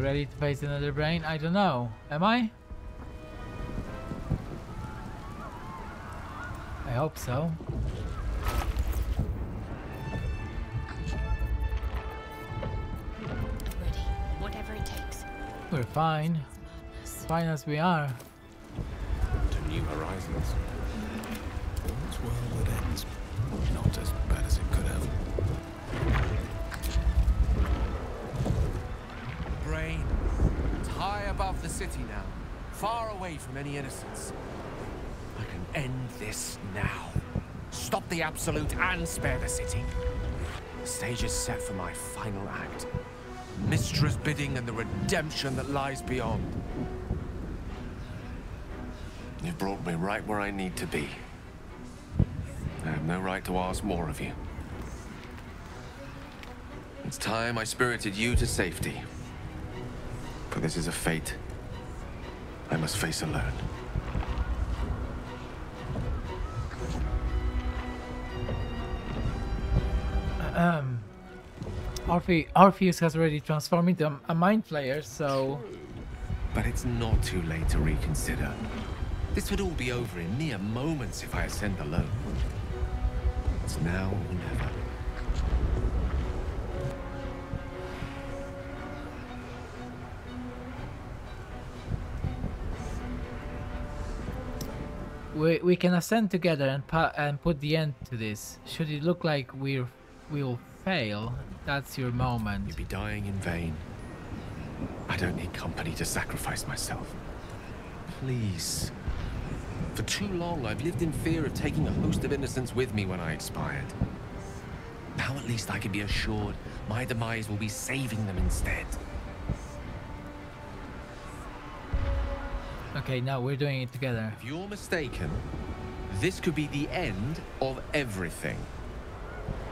ready to face the Netherbrain? I don't know. Am I? I hope so. Ready, whatever it takes. We're fine. Fine as we are. To new horizons. This world that ends. Not as bad as it could have. Brain. It's high above the city now. Far away from any innocence. I can end this now. Stop the Absolute and spare the city. The stage is set for my final act. Mistress bidding and the redemption that lies beyond. You've brought me right where I need to be. I have no right to ask more of you. It's time I spirited you to safety. For this is a fate I must face alone. Orpheus has already transformed into a mind flayer, so... But it's not too late to reconsider. This would all be over in mere moments if I ascend alone. It's now or never. We can ascend together and put the end to this. Should it look like we'll fail, that's your moment. You'd be dying in vain. I don't need company to sacrifice myself. Please. For too long, I've lived in fear of taking a host of innocents with me when I expired. Now at least I can be assured my demise will be saving them instead. Okay, now we're doing it together. If you're mistaken, this could be the end of everything.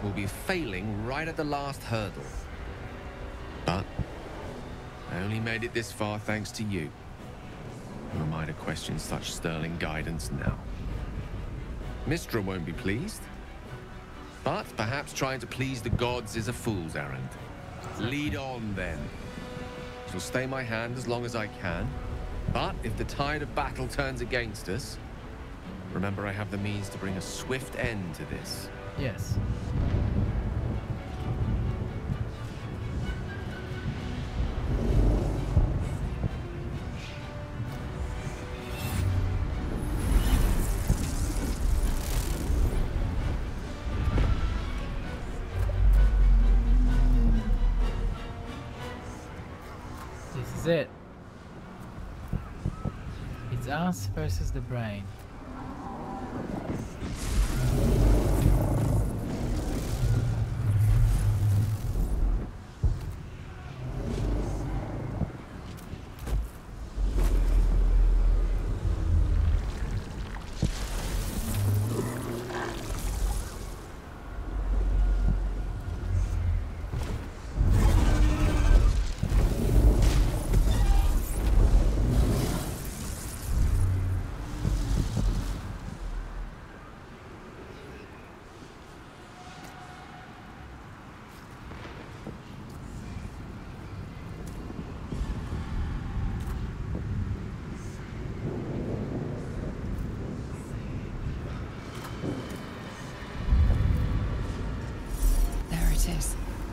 We'll be failing right at the last hurdle. But I only made it this far thanks to you. Who am I to question such sterling guidance now? Mistra won't be pleased. But perhaps trying to please the gods is a fool's errand. Lead on, then. She'll stay my hand as long as I can. But if the tide of battle turns against us, remember I have the means to bring a swift end to this. Yes. This is it. It's us versus the brain.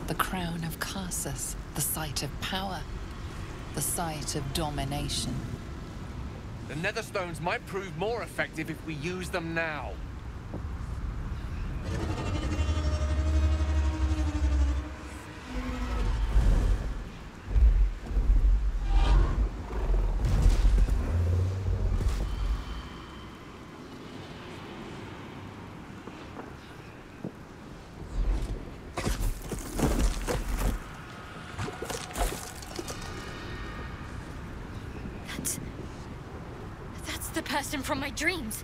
The crown of Carsus, the site of power, the site of domination. The Netherstones might prove more effective if we use them now. Person from my dreams.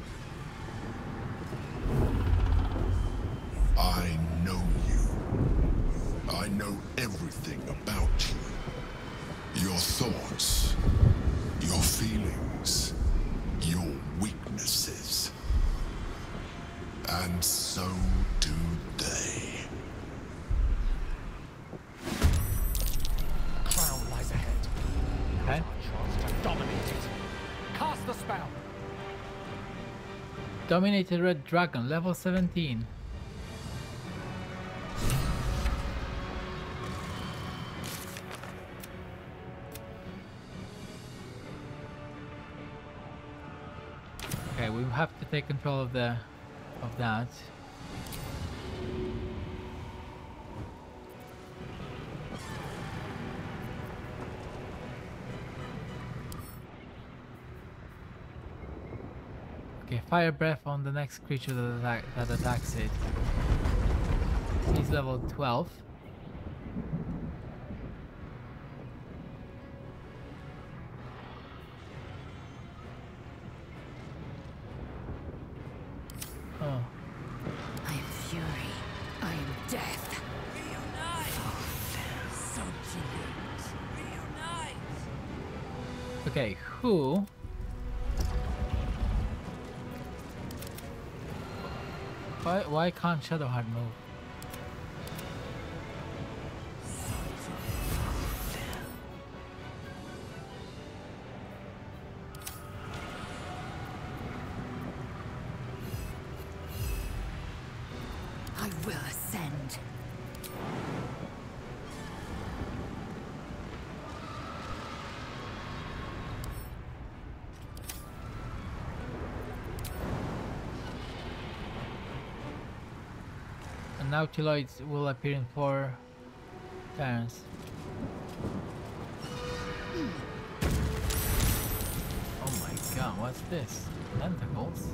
I know you. I know everything about you. Your thoughts, your feelings, your weaknesses. And so do they. Crown lies ahead. Okay. Chance to dominate it. Cast the spell. Dominated red dragon, level 17. Okay, we have to take control of that. Okay, fire breath on the next creature that attacks it. He's level 12. Oh. I am fury. I am death. Okay, who? Why can't Shadowheart move? I will ascend. And now Chiloids will appear in 4 turns. Oh my god, what's this? Tentacles?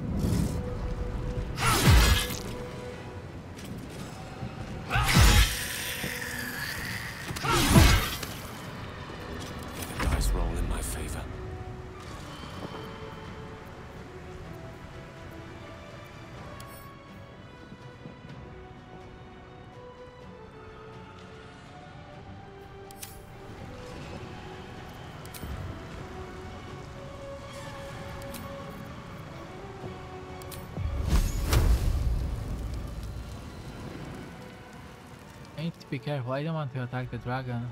The dice roll in my favor. I need to be careful, I don't want to attack the dragon.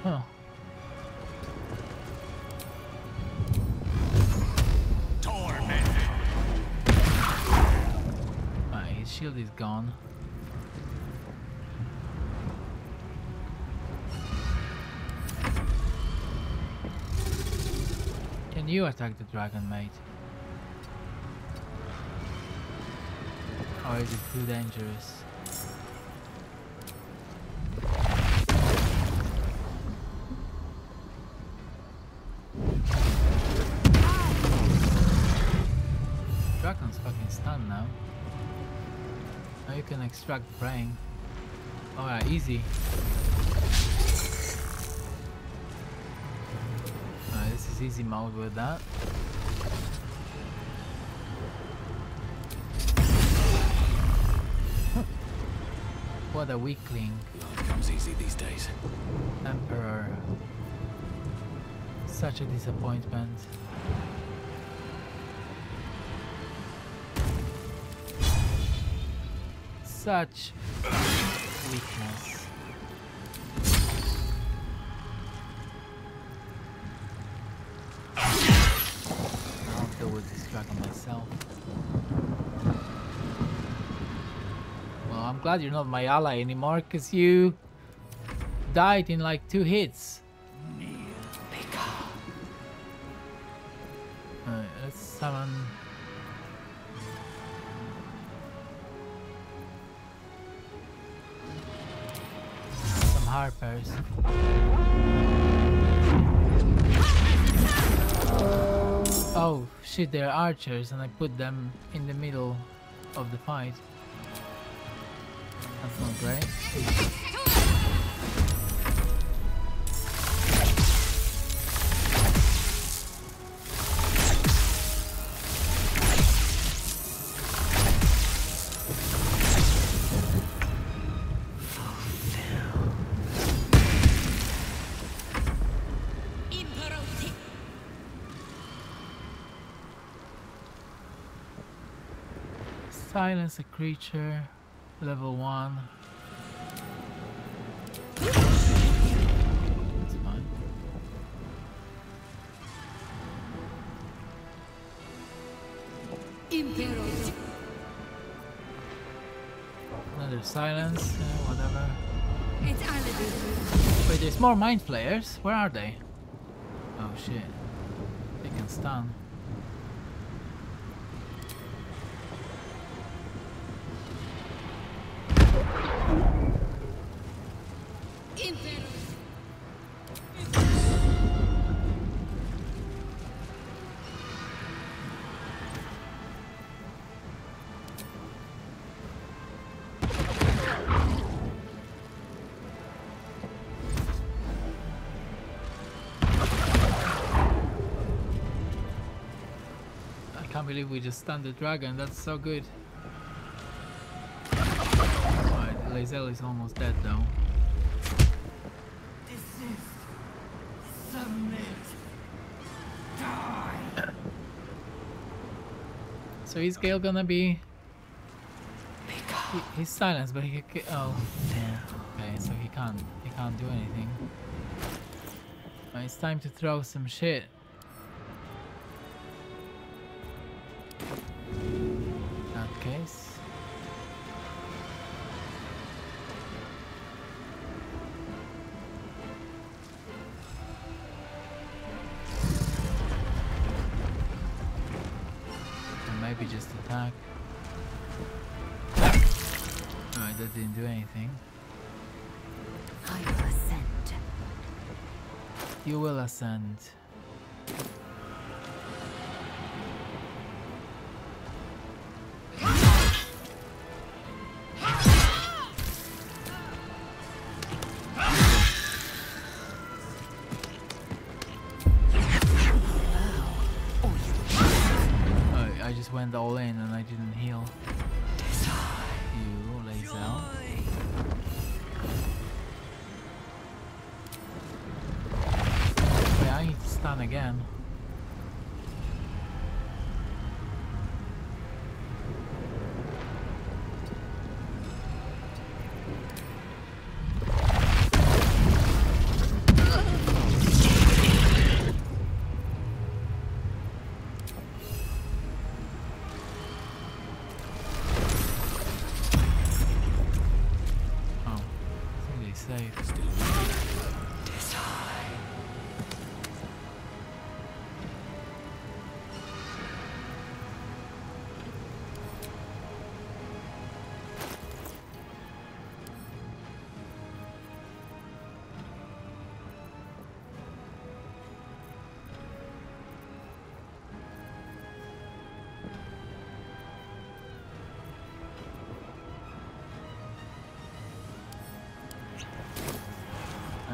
Huh. His shield is gone. Can you attack the dragon, mate? Or is it too dangerous? Dragon's fucking stunned now. Now you can extract brain. Alright, easy. This is easy mode with that. What a weakling. Life comes easy these days. Emperor. Such a disappointment. Such weakness. I'll deal with this dragon myself. Well, I'm glad you're not my ally anymore, because you died in like 2 hits. Alright, let's summon. Some harpers. Oh shit, they're archers and I put them in the middle of the fight. That's not great. Silence a creature. Level 1. That's fine. Imperial. Another silence, whatever. It's Paladin. Wait, there's more mind flayers? Where are they? Oh shit. They can stun. I can't believe we just stunned the dragon, that's so good. Alright, lae'zel is almost dead though. Desist. Submit. Die. So is Gale gonna be... He's silenced, but he can... Oh, damn. Okay, so he can't do anything. It's time to throw some shit. In that case. Or maybe just attack. Alright, that didn't do anything. I will ascend. You will ascend. I just went all in and I didn't heal. You, lae'zel. Wait, I need to stun again.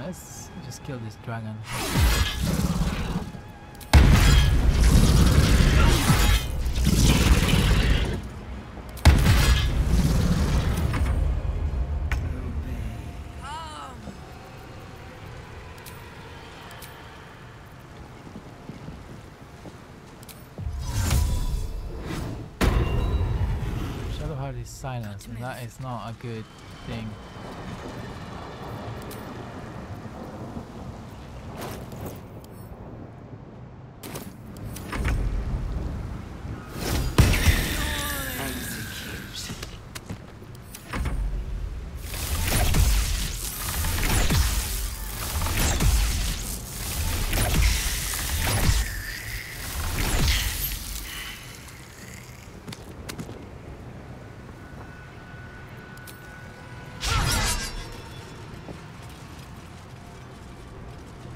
Let's just kill this dragon. Shadowheart is silenced, and that is not a good thing.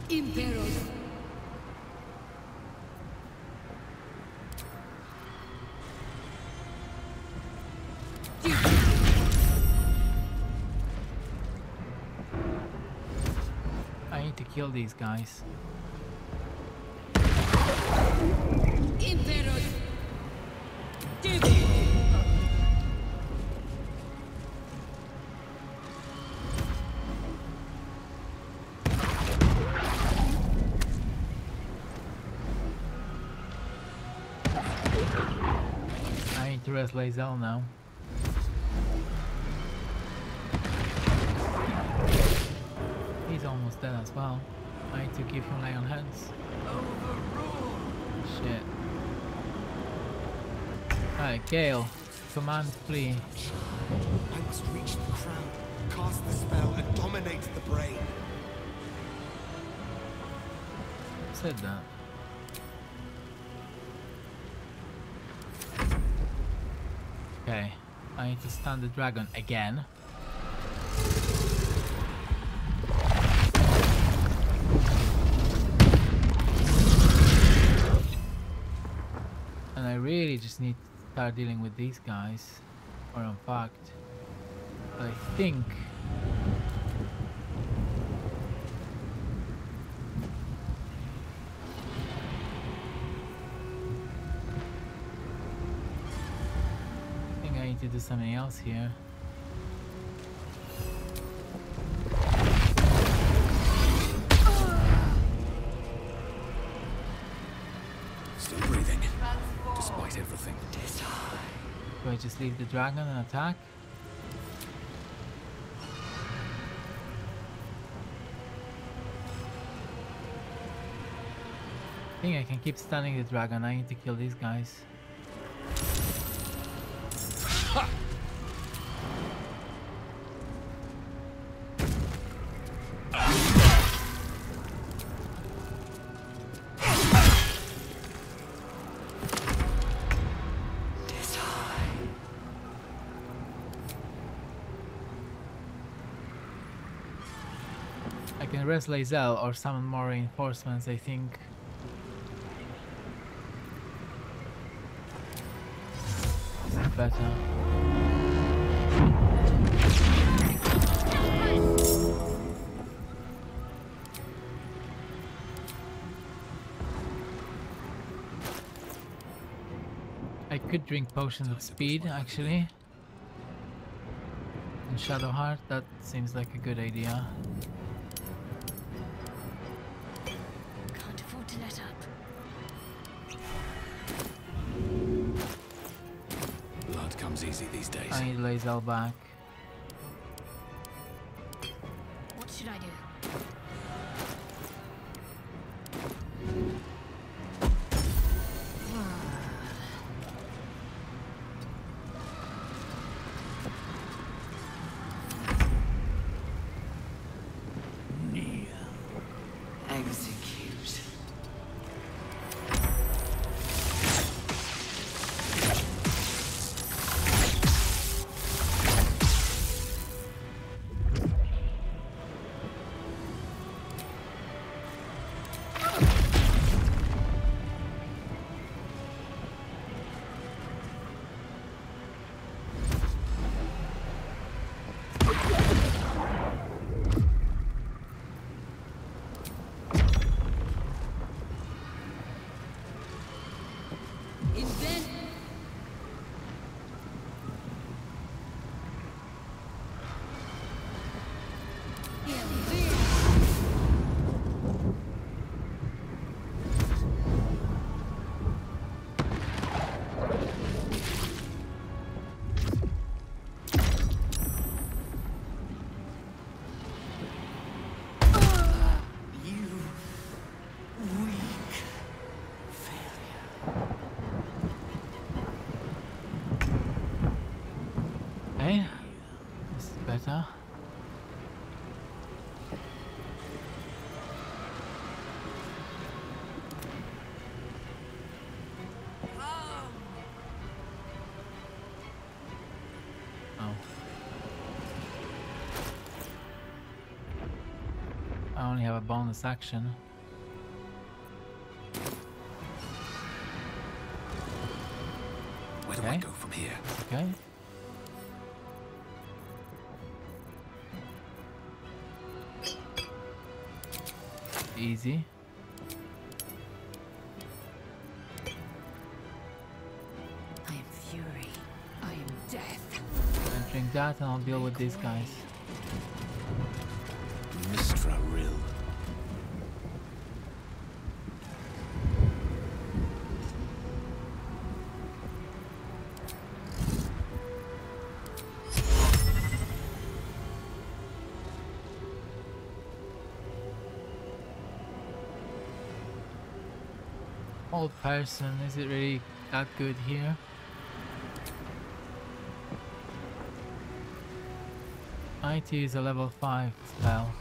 Imperial. I need to kill these guys. Imperial. I I need to rest lae'zel now. He's almost dead as well. I need to give him lay on hands. Shit. Alright, Gale. Command flee. I must reach the crown, cast the spell, and dominate the brain. Said that. Okay, I need to stun the dragon again. And I really just need to start dealing with these guys, or I'm fucked. But I think I need to do something else here. Still breathing, despite everything. Do I just leave the dragon and attack? I think I can keep stunning the dragon. I need to kill these guys. I can rest lae'zel or summon more reinforcements, I think. This is better. I could drink potions of speed, actually. And Shadowheart, that seems like a good idea. Can't afford to let up. Blood comes easy these days. I need lae'zel back. What should I do? Execute. Okay, this is better. Oh. I only have a bonus action. Where do I go from here? Okay. Easy. I am fury. I am death. And drink that and I'll deal with these guys. Mistra Rill. Old person, is it really that good here? I need to use a level 5 spell.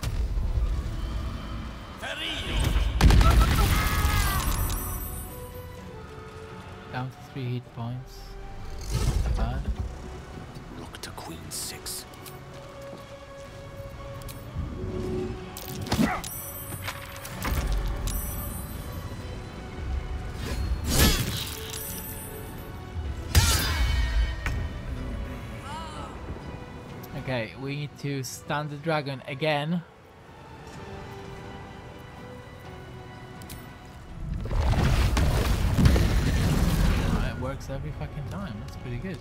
Down to 3 hit points. Not bad. Look to Queen 6. Okay, we need to stun the dragon again. It works every fucking time. That's pretty good.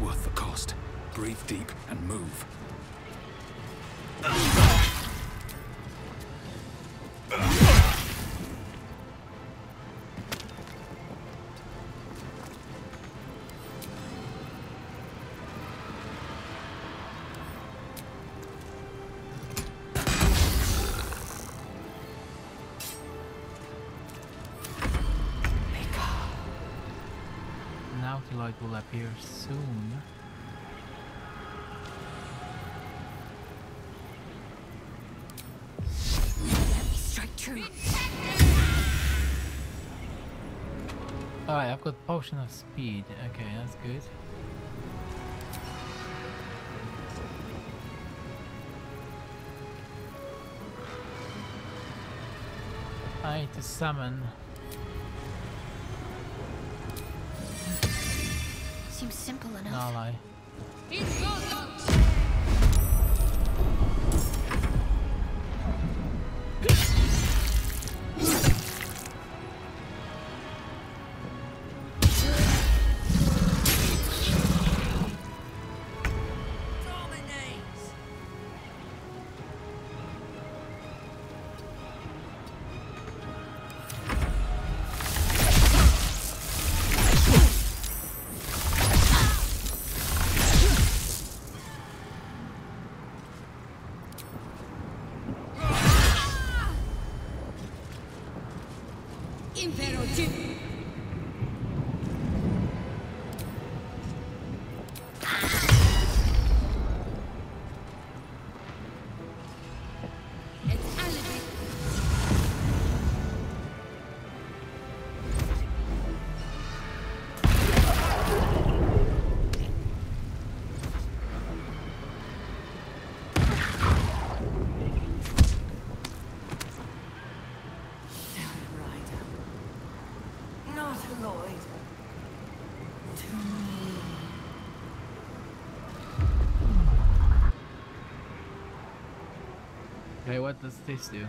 Worth the cost. Breathe deep and move. Light will appear soon. Let me strike true. Alright, I've got potion of speed. Okay, that's good. I need to summon. Seems simple enough. An ally. Okay, what does this do?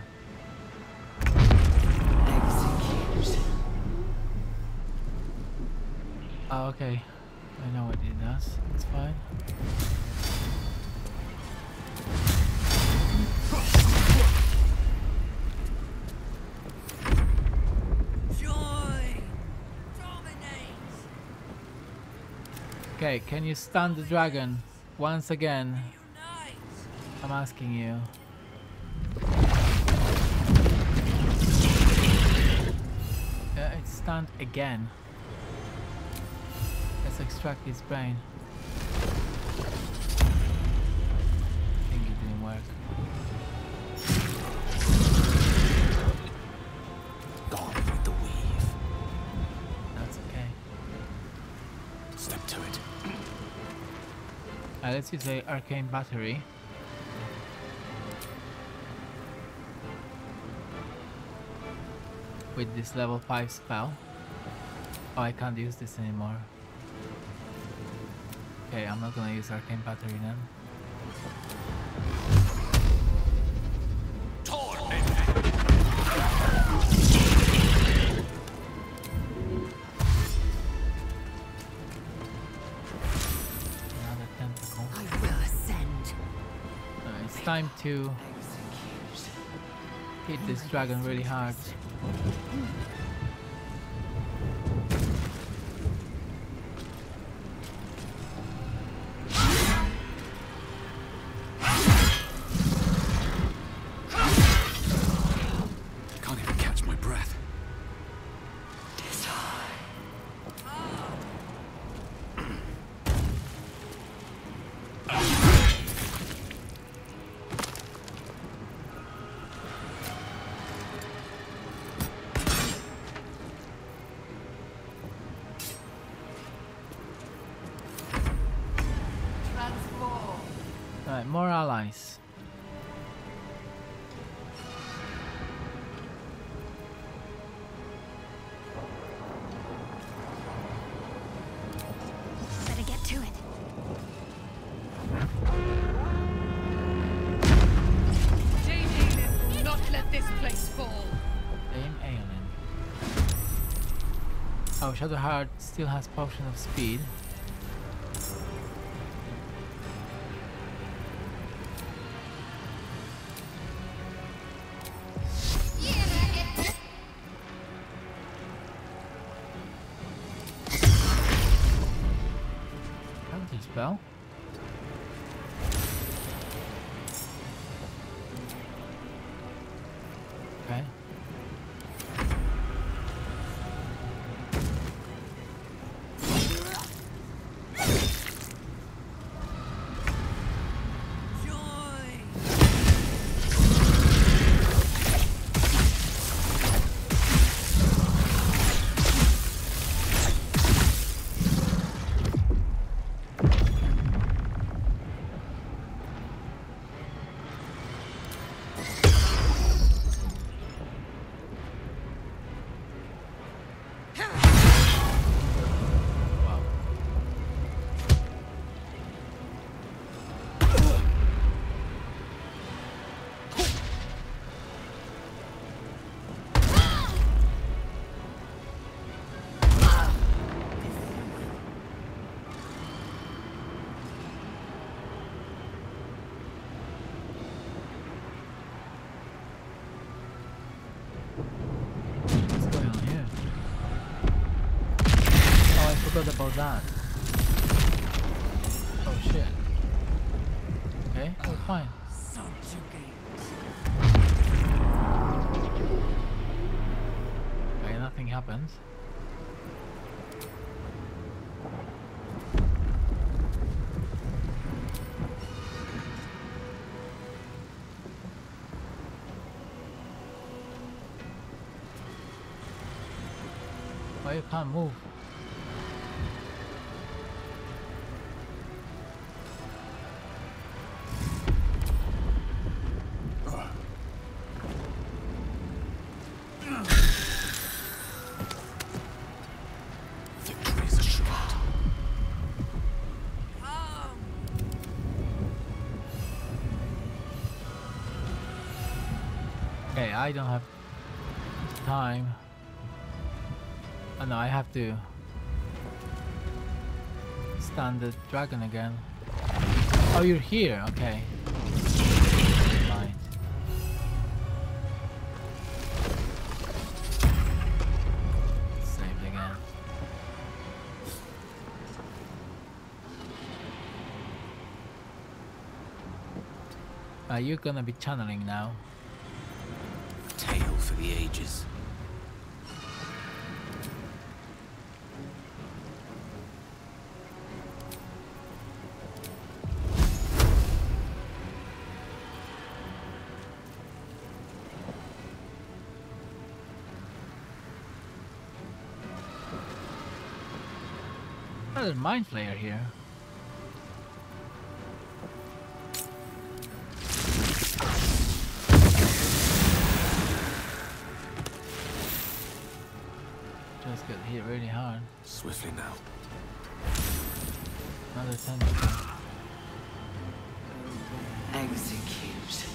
Oh, okay. I know what it does. It's fine. Okay, can you stun the dragon once again? I'm asking you. It's stunned again. Let's extract his brain. I think it didn't work. Gone with the weave. That's okay. Step to it. Let's use the arcane battery. With this level 5 spell. Oh, I can't use this anymore. Okay, I'm not gonna use arcane battery then. Another tentacle. I will ascend. It's time to hit this dragon really hard. Can't even catch my breath. Alright, more allies. Better get to it. Dame Aelin will not let this place fall. Dame Aelin. Oh, Shadowheart still has potion of speed. Counter spell. Okay. Wow. What's going on here? Oh, I forgot about that. Oh shit. Okay, we're fine. Okay, nothing happens. Why you can't move? Victory is assured. Okay, I don't have time. Oh no, I have to stand the dragon again. Oh, you're here, okay. Right. Saved again. You're gonna be channeling now. Tale for the ages. Oh, there's a mind flayer here. Just got hit really hard. Swiftly now. Another tentacle. Execute.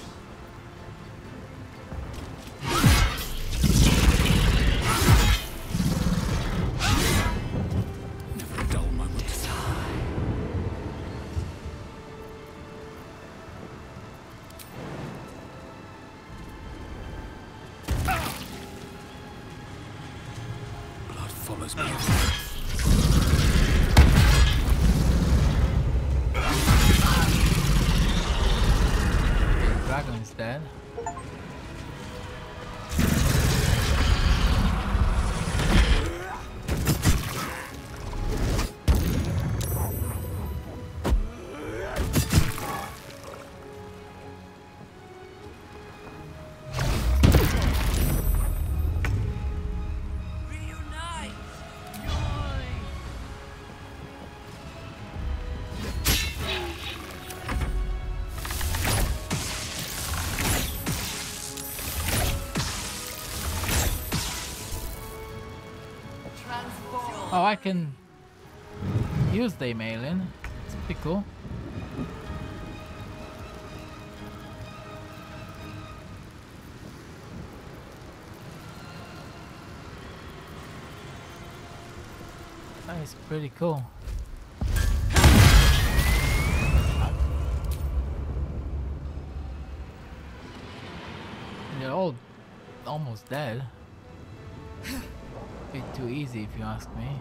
Never a dull moment. Blood follows me. Dragon is dead. Oh, I can use the alien. It's pretty cool. That is pretty cool. They're all almost dead. Bit too easy if you ask me.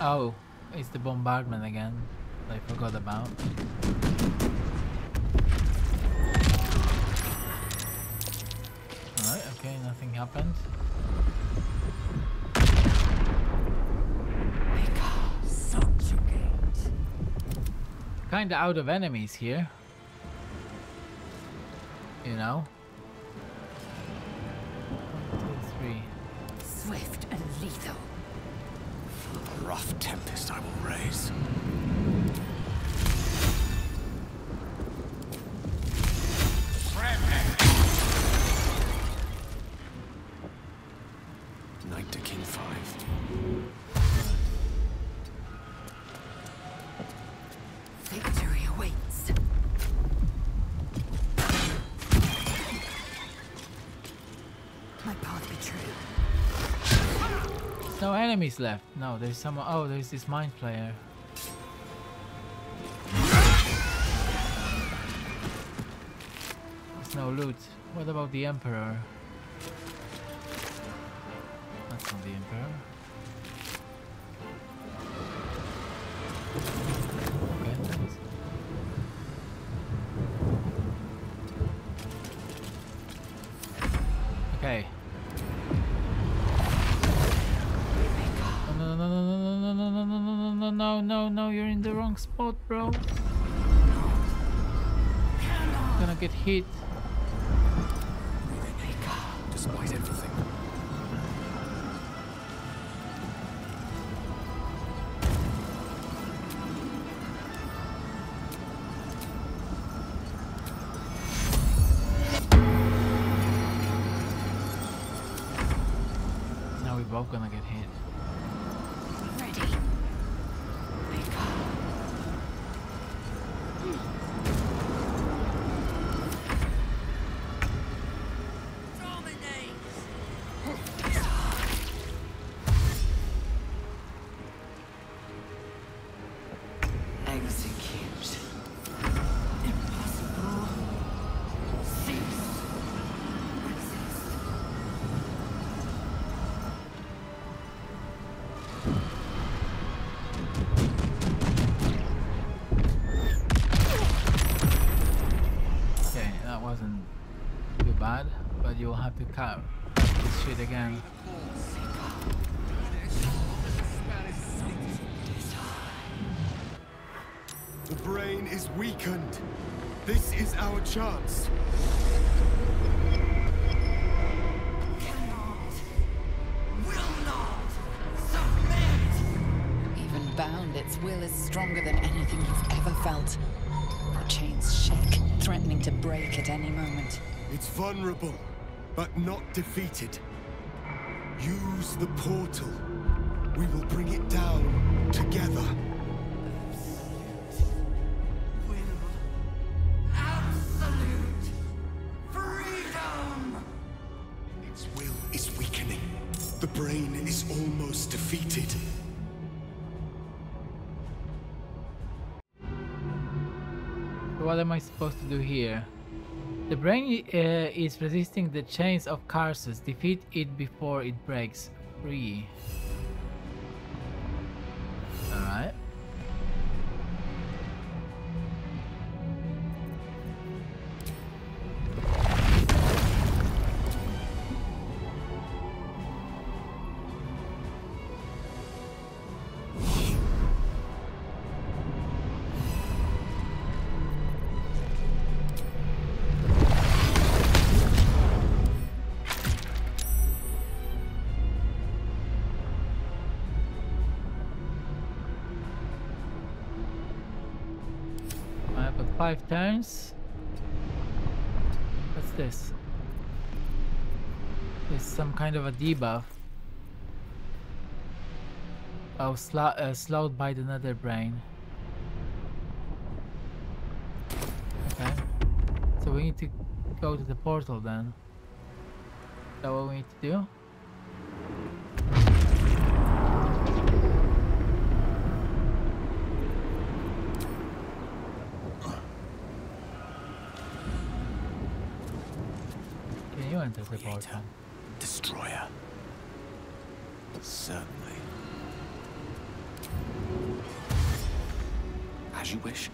Oh, it's the bombardment again. I forgot about. Alright, okay, nothing happened. Kinda out of enemies here. You know? 1, 2, 3. Swift and lethal. A rough tempest I will raise. Knight to King 5. Victory awaits. My path be true. There's no enemies left. No, there's someone. Oh, there's this mind player. There's no loot. What about the Emperor? That's not the Emperor. Okay, thanks. Okay. No, no, no, no, no, no, no, no, no, no, no, no, no, you're in the wrong spot, bro. Gonna get hit. Despite everything. Now we're both gonna get hit. Ready. Execute. Impossible. Cease. Resist. Okay, that wasn't too bad, but you'll have to cut this shit again. The brain is weakened. This is our chance. Cannot Its will is stronger than anything you've ever felt. The chains shake, threatening to break at any moment. It's vulnerable, but not defeated. Use the portal. We will bring it down together. Absolute freedom! Its will is weakening. The brain is almost defeated. What am I supposed to do here? The brain is resisting the chains of Karsus. Defeat it before it breaks free. Alright. I've got 5 turns. What's this? It's some kind of a debuff. Oh, slowed by the Netherbrain. Okay. So we need to go to the portal then. Is that what we need to do? Can you enter the portal? Destroyer. Certainly. As you wish.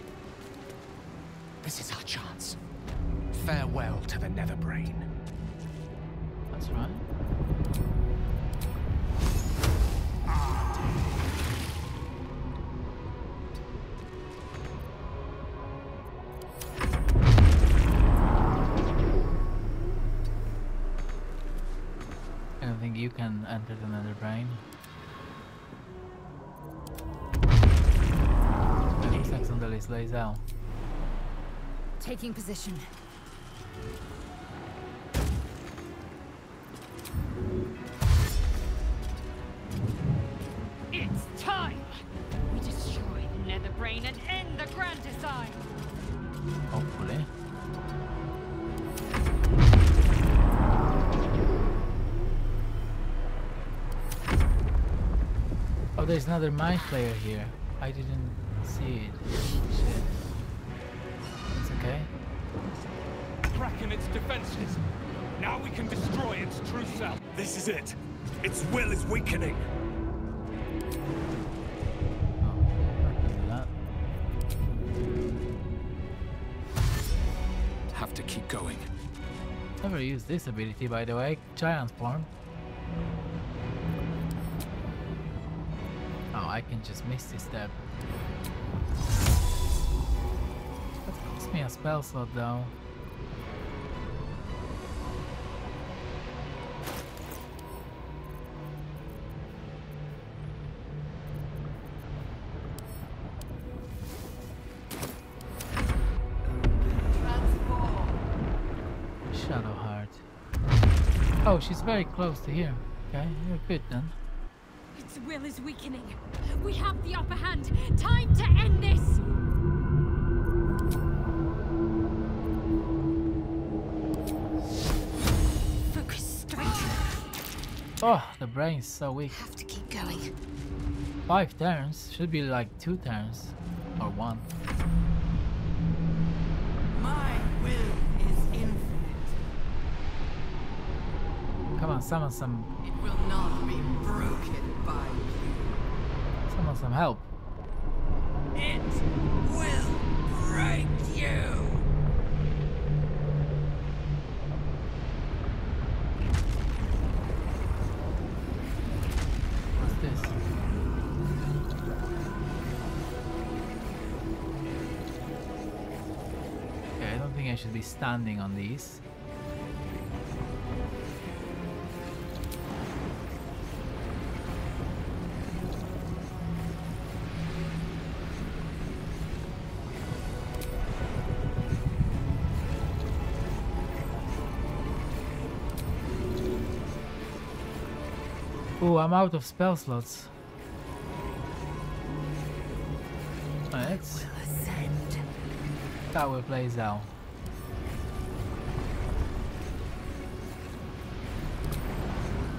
This is our chance. Farewell to the Netherbrain. That's right. I don't think you can enter the Netherbrain. It looks like somebody's lae'zel. Taking position. It's time! We destroy the Netherbrain and end the Grand Design! Hopefully. Oh, there's another mind player here. I didn't see it. Shit. It's okay. Cracking its defenses. Now we can destroy its true self. This is it. Its will is weakening. Oh, I can do that. Have to keep going. Never used this ability, by the way. Giant form. Oh, I can just miss this step. That cost me a spell slot though. Shadowheart. Oh, she's very close to here. Okay, you're good then. Its will is weakening. We have the upper hand. Time to end this! Focus straight. Oh, the brain's so weak. Have to keep going. 5 turns. Should be like 2 turns. Or 1. My will is infinite. Come on, summon some. It will not be broken by you. Summon some help. It will break you. What's this? Okay, I don't think I should be standing on these. Ooh, I'm out of spell slots. Let's start with lae'zel.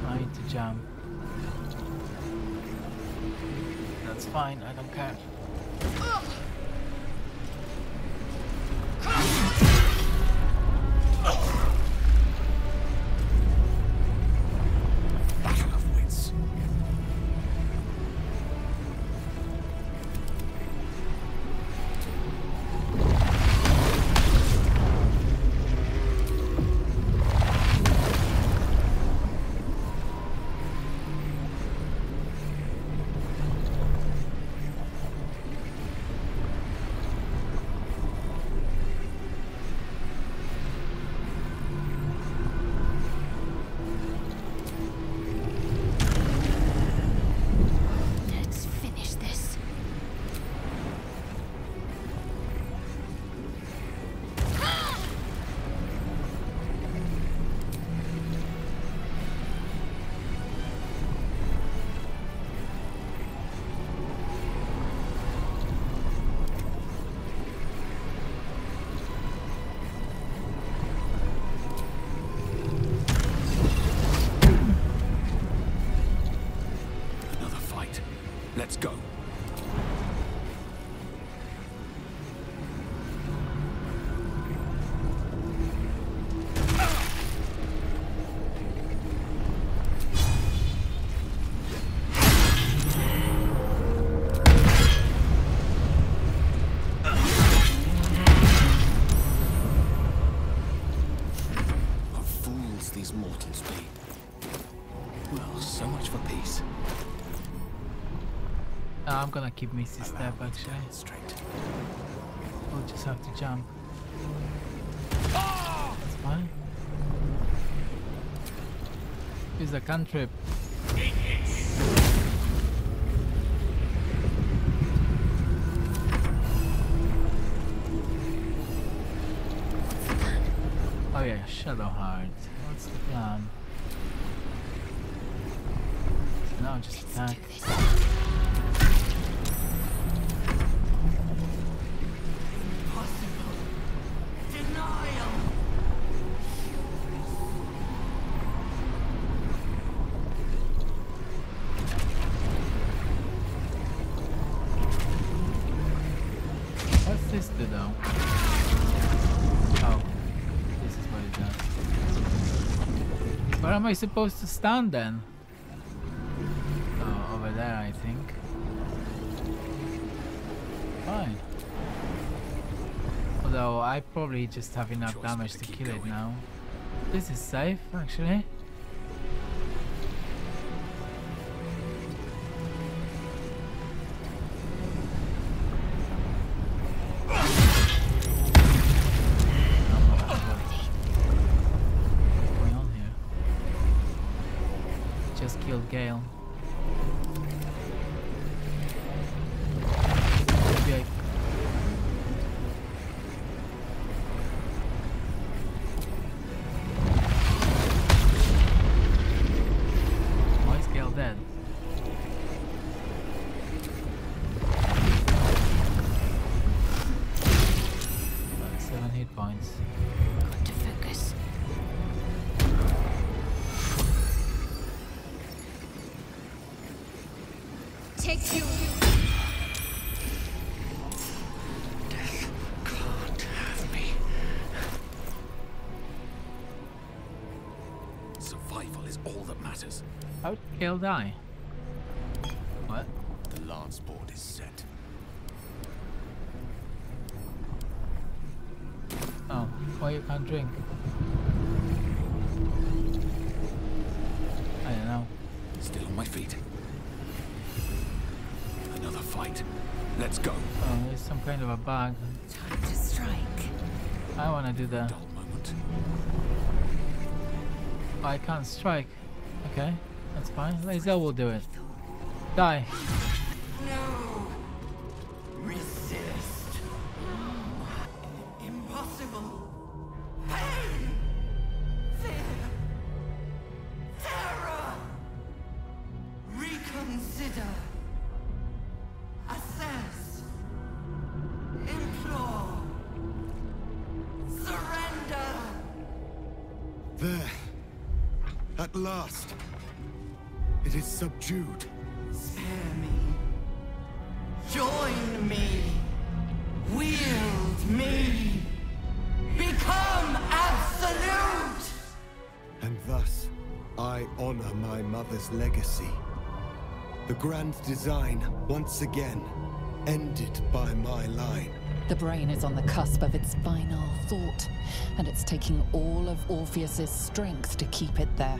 I need to jump. That's fine, I don't care. Battle of wits. Let's finish this. Another fight. Let's go. What fools these mortals be. Well, so much for peace. I'm gonna keep missing step actually. Straight. We'll just have to jump. That's fine. Use a cantrip. Oh yeah, Shadowheart. What's the plan? So now just attack. What's this do though? Oh, this is what it does. Where am I supposed to stand then? Oh, over there I think. Fine. Although I probably just have enough damage to kill it now. This is safe actually. Killed Gale. Okay. Why is Gale dead? Like 7 hit points. Got to focus. Take you. Death can't have me. Survival is all that matters. How did Gale die? What? The lance board is set. Oh, why you can't drink? I don't know. Still on my feet. Another fight. Let's go. Oh, there's some kind of a bug. Time to strike. I wanna do the... Dull moment. I can't strike. Okay, that's fine. lae'zel will do it. Die. No! Resist! Impossible! Pain! Fear! Terror! Consider. Assess. Implore. Surrender. There. At last. It is subdued. Spare me. Join me. Wield me. Become absolute! And thus, I honor my mother's legacy. The grand design, once again, ended by my line. The brain is on the cusp of its final thought, and it's taking all of Orpheus's strength to keep it there.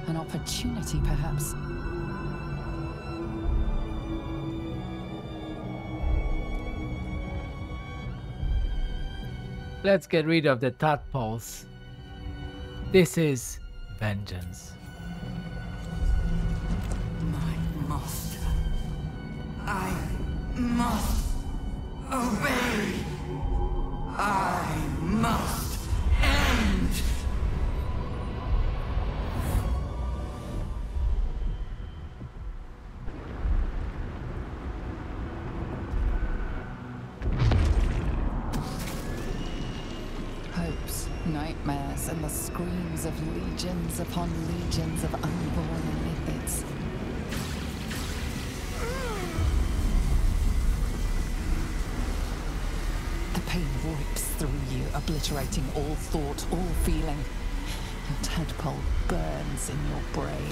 An opportunity, perhaps. Let's get rid of the tadpoles. This is vengeance. My master. I must obey. I must end. Hopes, nightmares, and the screams of legions upon legions of unborn lithids. The pain rips through you, obliterating all thought, all feeling. Your tadpole burns in your brain.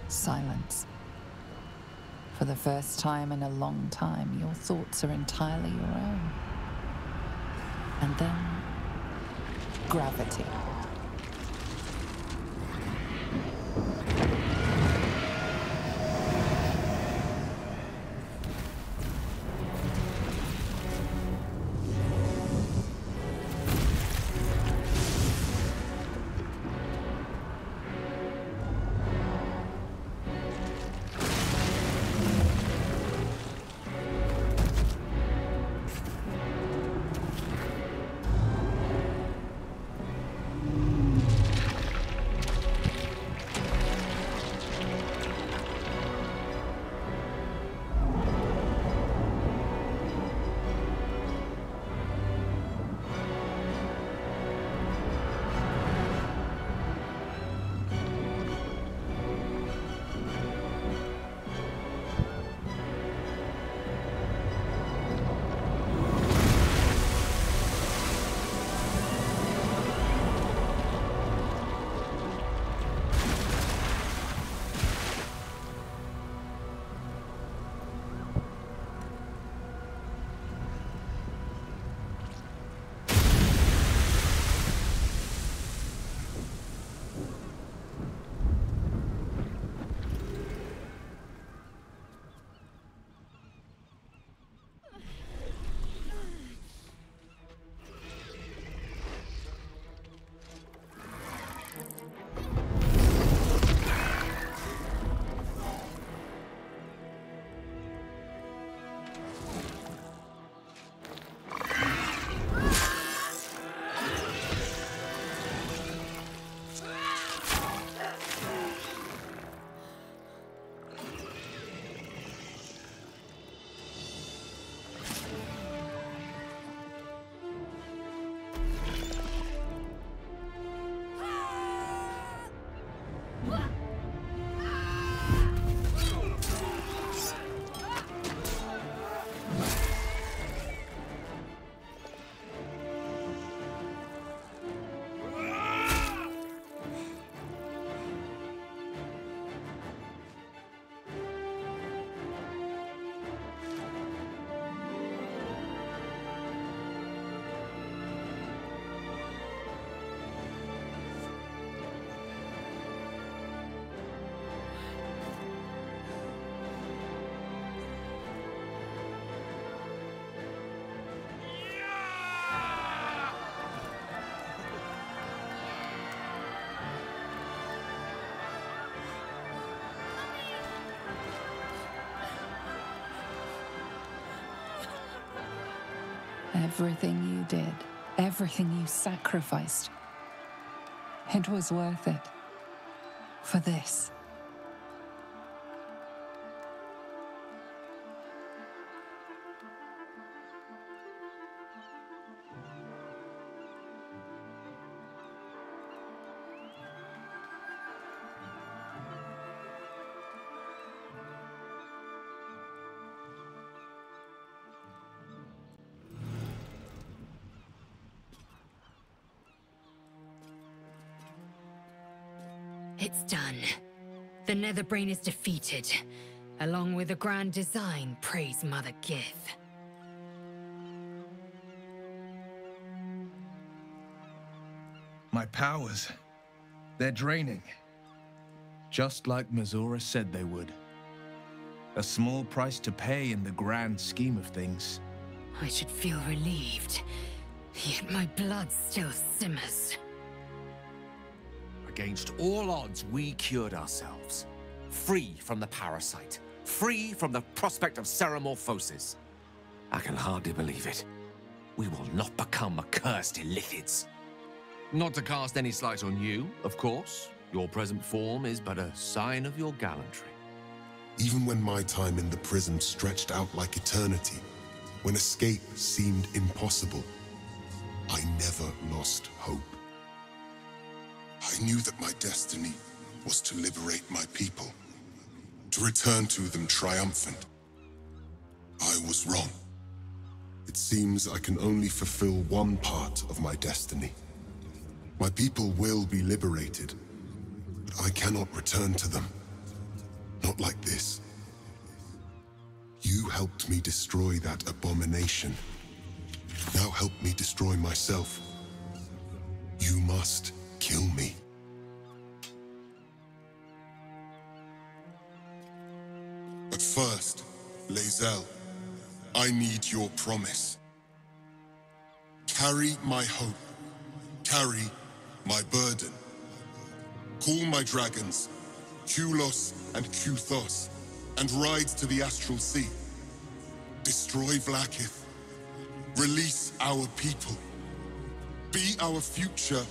Silence. For the first time in a long time, your thoughts are entirely your own. And then, gravity. Everything you did, everything you sacrificed, it was worth it. For this. It's done. The Netherbrain is defeated. Along with the grand design, praise Mother Gith. My powers, they're draining. Just like Mizora said they would. A small price to pay in the grand scheme of things. I should feel relieved, yet my blood still simmers. Against all odds, we cured ourselves. Free from the parasite. Free from the prospect of ceremorphosis. I can hardly believe it. We will not become accursed illithids. Not to cast any slight on you, of course. Your present form is but a sign of your gallantry. Even when my time in the prison stretched out like eternity, when escape seemed impossible, I never lost hope. I knew that my destiny was to liberate my people, to return to them triumphant. I was wrong. It seems I can only fulfill one part of my destiny. My people will be liberated, but I cannot return to them. Not like this. You helped me destroy that abomination. Now help me destroy myself. You must kill me. But first, lae'zel, I need your promise. Carry my hope. Carry my burden. Call my dragons, Kulos and Kuthos, and ride to the Astral Sea. Destroy Vlaakith. Release our people. Be our future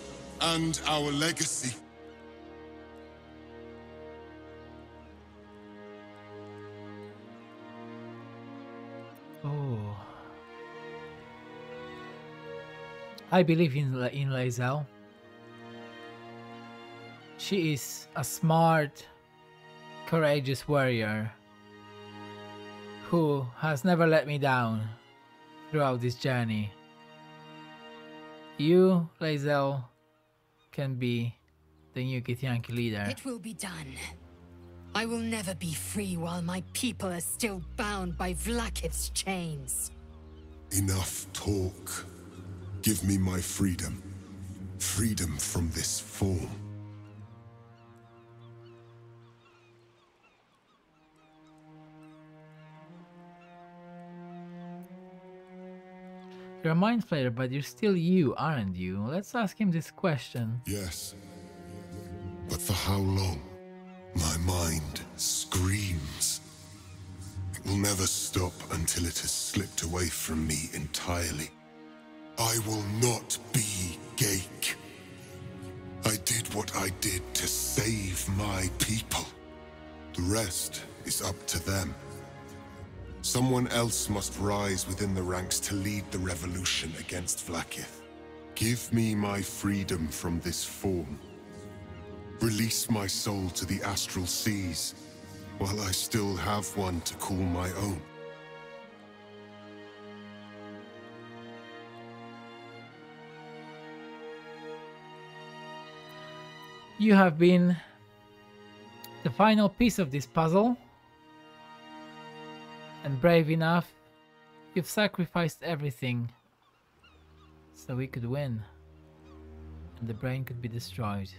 and our legacy. Oh. I believe in lae'zel. She is a smart, courageous warrior who has never let me down throughout this journey. You, lae'zel, can be the new Githyanki leader. It will be done. I will never be free while my people are still bound by Vlaakith's chains. Enough talk. Give me my freedom. Freedom from this form. You're a mind flayer, but you're still you, aren't you? Let's ask him this question. Yes. But for how long? My mind screams. It will never stop until it has slipped away from me entirely. I will not be Ghaik. I did what I did to save my people. The rest is up to them. Someone else must rise within the ranks to lead the revolution against Vlaakith. Give me my freedom from this form. Release my soul to the astral seas, while I still have one to call my own. You have been the final piece of this puzzle. And brave enough, you've sacrificed everything so we could win and the brain could be destroyed.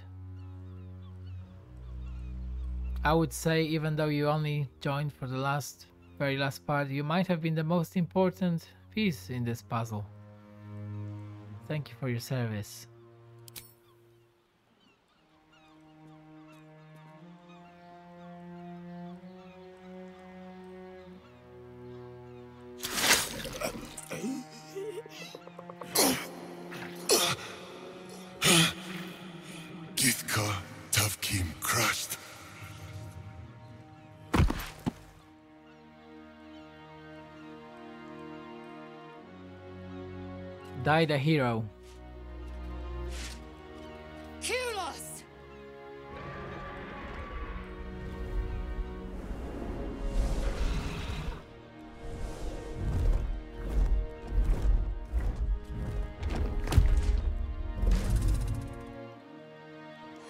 I would say, even though you only joined for the very last part, you might have been the most important piece in this puzzle. Thank you for your service. died a hero. Kill us!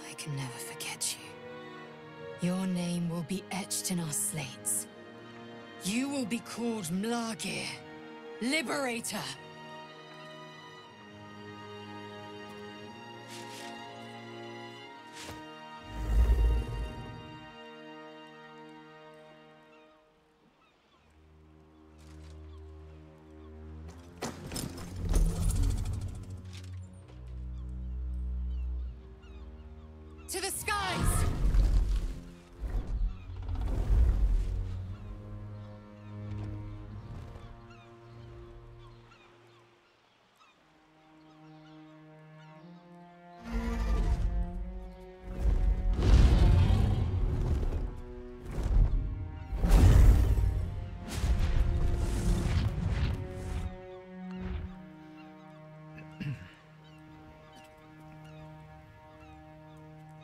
I can never forget you. Your name will be etched in our slates. You will be called Mlagir, Liberator. To the skies!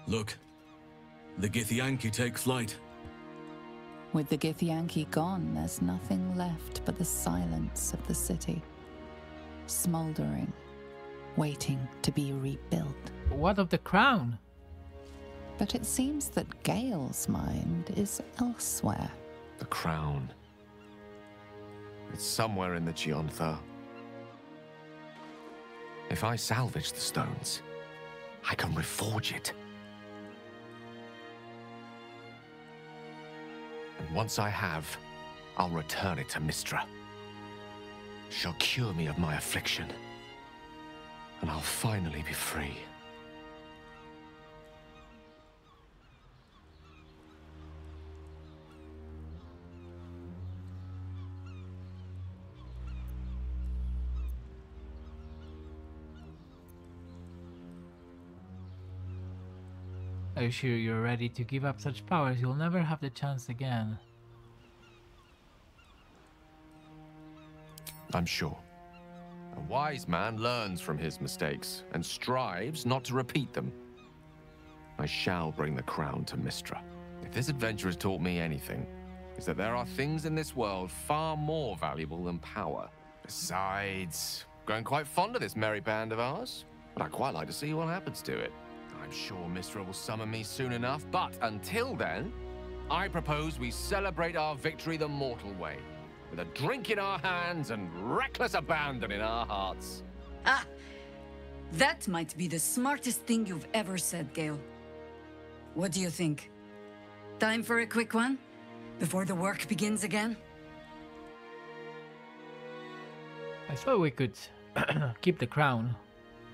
Look, the Githyanki take flight. With the Githyanki gone, there's nothing left but the silence of the city. Smoldering, waiting to be rebuilt. What of the crown? But it seems that Gale's mind is elsewhere. The crown. It's somewhere in the Chiontha. If I salvage the stones, I can reforge it. And once I have, I'll return it to Mystra. She'll cure me of my affliction, and I'll finally be free. Are you sure you're ready to give up such powers? You'll never have the chance again. I'm sure. A wise man learns from his mistakes and strives not to repeat them. I shall bring the crown to Mystra. If this adventure has taught me anything, it's that there are things in this world far more valuable than power. Besides, growing quite fond of this merry band of ours, but I'd quite like to see what happens to it. I'm sure Mystra will summon me soon enough, but until then, I propose we celebrate our victory the mortal way, with a drink in our hands and reckless abandon in our hearts. Ah! That might be the smartest thing you've ever said, Gale. What do you think? Time for a quick one? Before the work begins again? I thought we could keep the crown.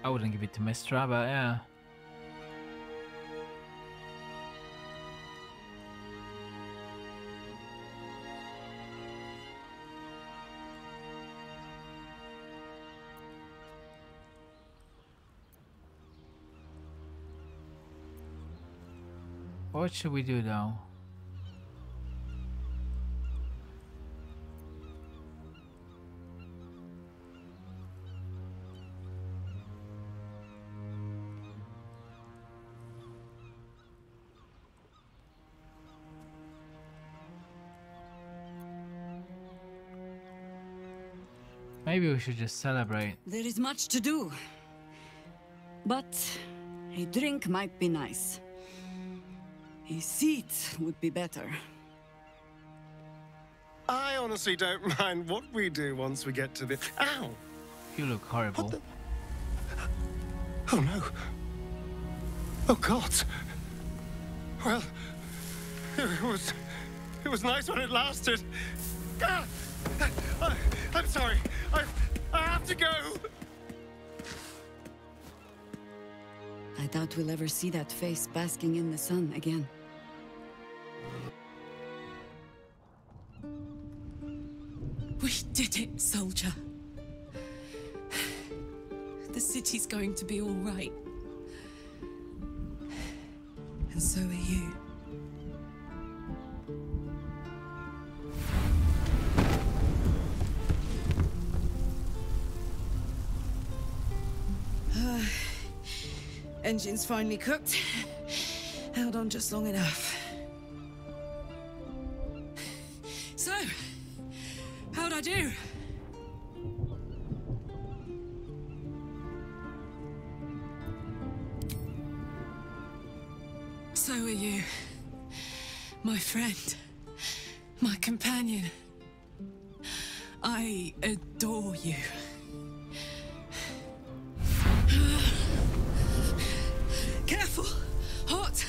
I wouldn't give it to Mystra, but yeah. What should we do though? Maybe we should just celebrate. There is much to do. But a drink might be nice. A seat would be better. I honestly don't mind what we do once we get to the... Ow! You look horrible. Oh no. Oh God. Well, it was nice when it lasted. Ah! I'm sorry. I have to go. I doubt we'll ever see that face basking in the sun again. We did it, soldier. The city's going to be all right. And so are you. Engine's finally cooked. Held on just long enough. So, how'd I do? So are you. My friend. My companion. I adore you. Careful! Hot!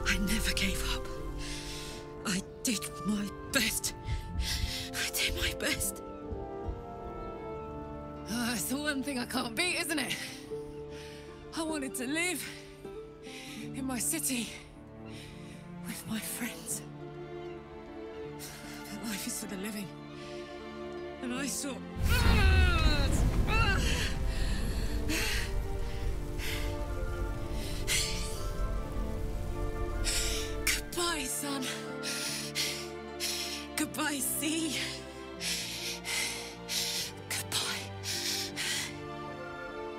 I never gave up. I did my best. I did my best. That's the one thing I can't beat, isn't it? I wanted to live in my city with my friends. But life is for the living. And I saw... Goodbye, son. Goodbye, sea. Goodbye.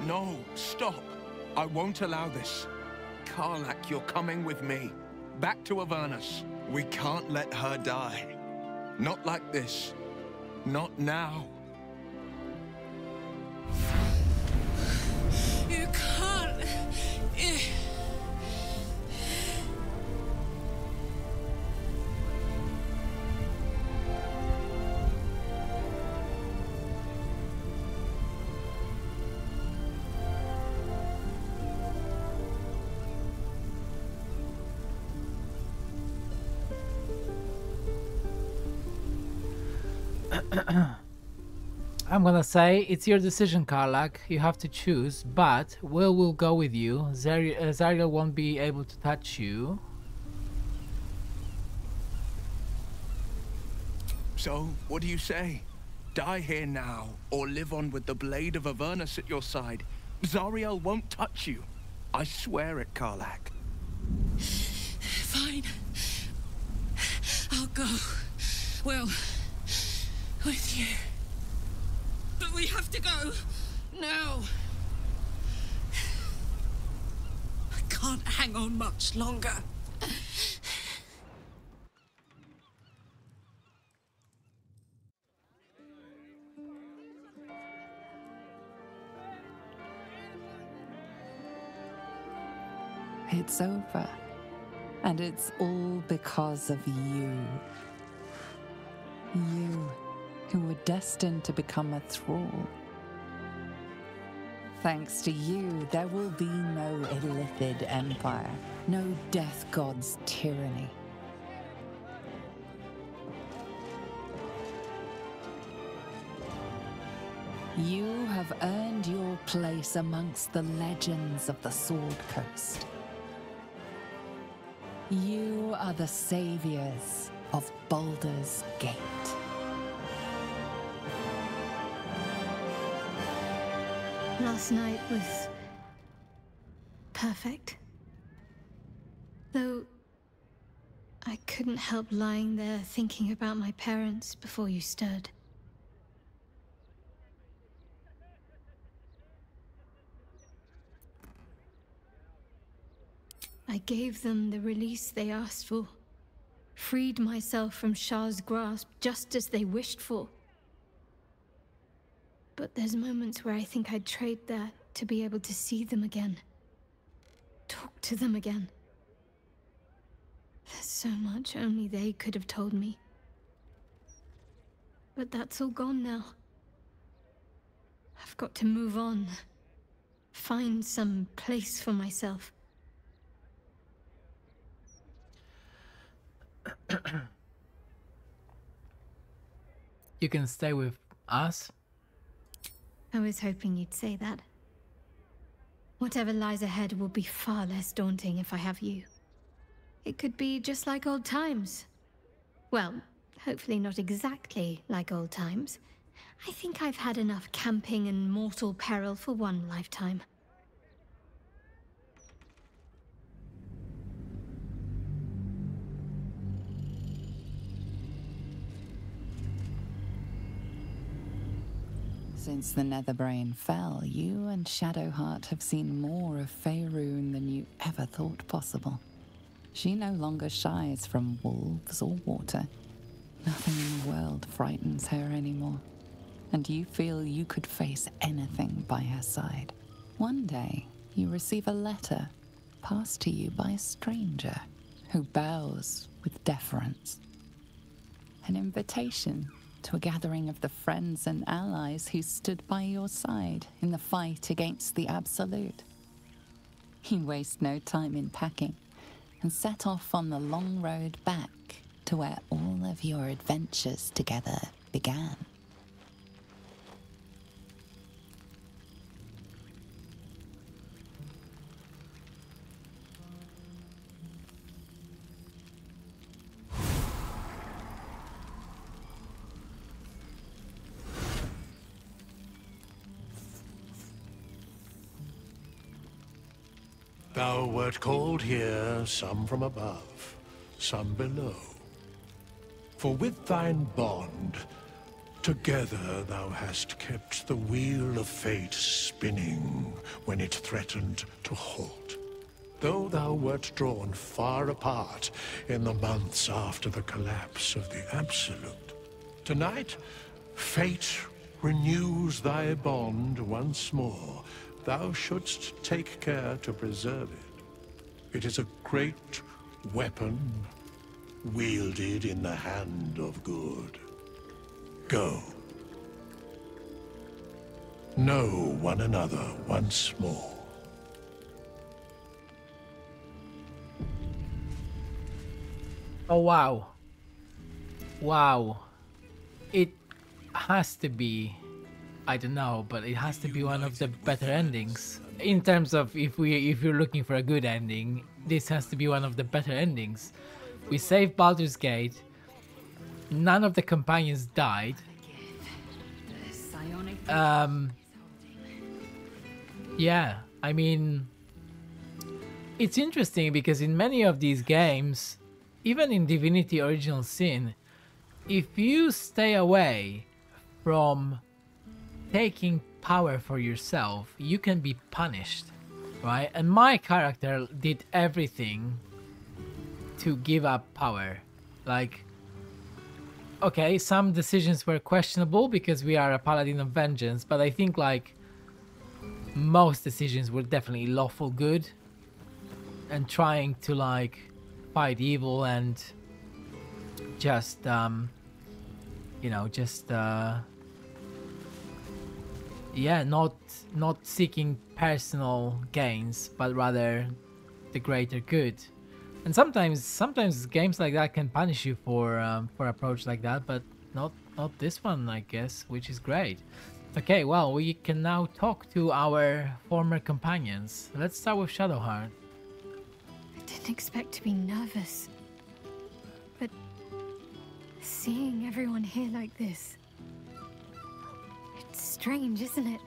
No, stop. I won't allow this. Karlach, you're coming with me. Back to Avernus. We can't let her die. Not like this. Not now. You can't. I'm gonna say it's your decision, Karlach. You have to choose, but Will go with you. Zariel won't be able to touch you. So, what do you say? Die here now, or live on with the blade of Avernus at your side. Zariel won't touch you. I swear it, Karlach. Fine. I'll go. Well, with you. But we have to go. Now. I can't hang on much longer. It's over. And it's all because of you. You, who were destined to become a thrall. Thanks to you, there will be no Illithid empire, no death god's tyranny. You have earned your place amongst the legends of the Sword Coast. You are the saviors of Baldur's Gate. Last night was perfect. Though I couldn't help lying there thinking about my parents before you stirred. I gave them the release they asked for, freed myself from Shah's grasp just as they wished for. But there's moments where I think I'd trade that to be able to see them again. Talk to them again. There's so much only they could have told me. But that's all gone now. I've got to move on. Find some place for myself. You can stay with us. I was hoping you'd say that. Whatever lies ahead will be far less daunting if I have you. It could be just like old times. Well, hopefully not exactly like old times. I think I've had enough camping and mortal peril for one lifetime. Since the Netherbrain fell, you and Shadowheart have seen more of Faerun than you ever thought possible. She no longer shies from wolves or water. Nothing in the world frightens her anymore. And you feel you could face anything by her side. One day, you receive a letter passed to you by a stranger who bows with deference. An invitation to a gathering of the friends and allies who stood by your side in the fight against the Absolute. You waste no time in packing and set off on the long road back to where all of your adventures together began. Thou wert called here, some from above, some below. For with thine bond, together thou hast kept the wheel of fate spinning when it threatened to halt. Though thou wert drawn far apart in the months after the collapse of the Absolute, tonight, fate renews thy bond once more. Thou shouldst take care to preserve it. It is a great weapon, wielded in the hand of good. Go. Know one another once more. Oh, wow. Wow. It has to be, I don't know, but it has to be one of the better endings. In terms of if you're looking for a good ending, this has to be one of the better endings. We saved Baldur's Gate. None of the companions died. Yeah, I mean, it's interesting because in many of these games, even in Divinity Original Sin, if you stay away from taking power for yourself, you can be punished, right? And my character did everything to give up power. Like, okay, some decisions were questionable because we are a Paladin of Vengeance, but I think like most decisions were definitely lawful good and trying to like fight evil and just you know, just yeah, not seeking personal gains, but rather the greater good. And sometimes games like that can punish you for approach like that, but not this one, I guess, which is great. Okay, well, we can now talk to our former companions. Let's start with Shadowheart. I didn't expect to be nervous, but seeing everyone here like this, it's strange, isn't it?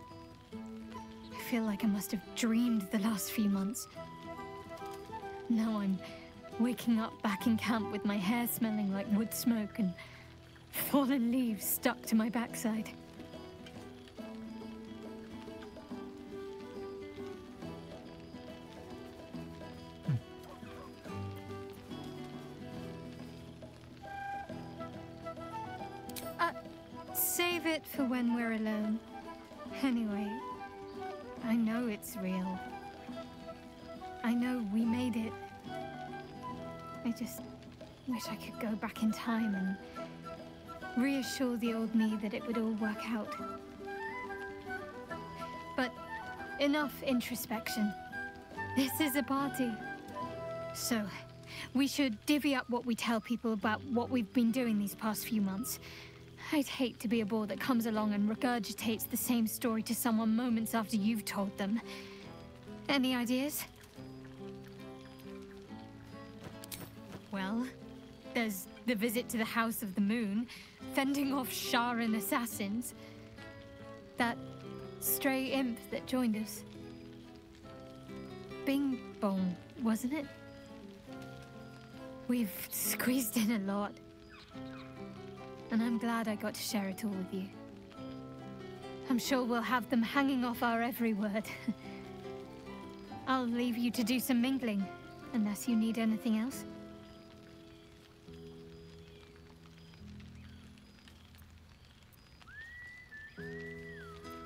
I feel like I must have dreamed the last few months. Now I'm waking up back in camp with my hair smelling like wood smoke and fallen leaves stuck to my backside. Save it for when we're alone. Anyway, I know it's real. I know we made it. I just wish I could go back in time and reassure the old me that it would all work out. But enough introspection. This is a party. So, we should divvy up what we tell people about what we've been doing these past few months. I'd hate to be a bore that comes along and regurgitates the same story to someone moments after you've told them. Any ideas? Well, there's the visit to the House of the Moon, fending off Sharan assassins. That stray imp that joined us. Bing bong, wasn't it? We've squeezed in a lot. And I'm glad I got to share it all with you. I'm sure we'll have them hanging off our every word. I'll leave you to do some mingling, unless you need anything else.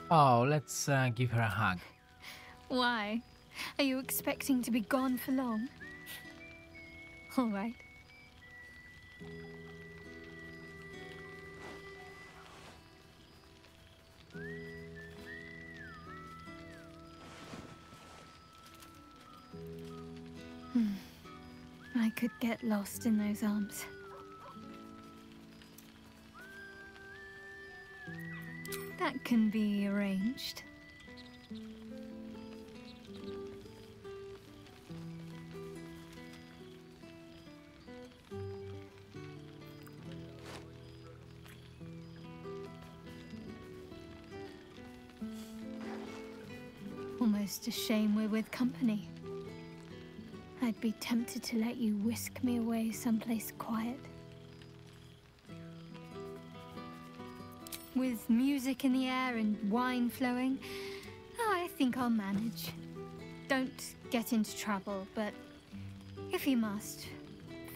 Oh, let's give her a hug. Why? Are you expecting to be gone for long? All right. I could get lost in those arms. That can be arranged. Almost a shame we're with company. I'd be tempted to let you whisk me away someplace quiet. With music in the air and wine flowing, I think I'll manage. Don't get into trouble, but if you must,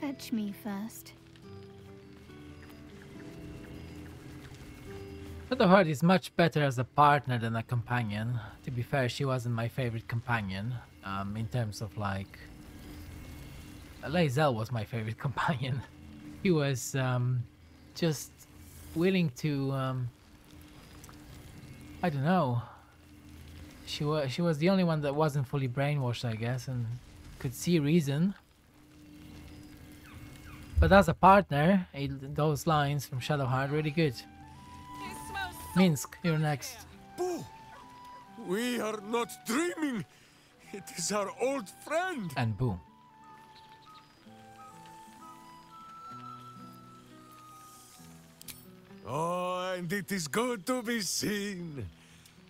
fetch me first. Shadowheart is much better as a partner than a companion. To be fair, she wasn't my favorite companion. In terms of like... lae'zel was my favorite companion. He was just willing to... I don't know. She was the only one that wasn't fully brainwashed, I guess, and could see reason. But as a partner, those lines from Shadowheart really good. Minsk, you're next. Boo! We are not dreaming! It is our old friend! And boom. Oh, and it is good to be seen.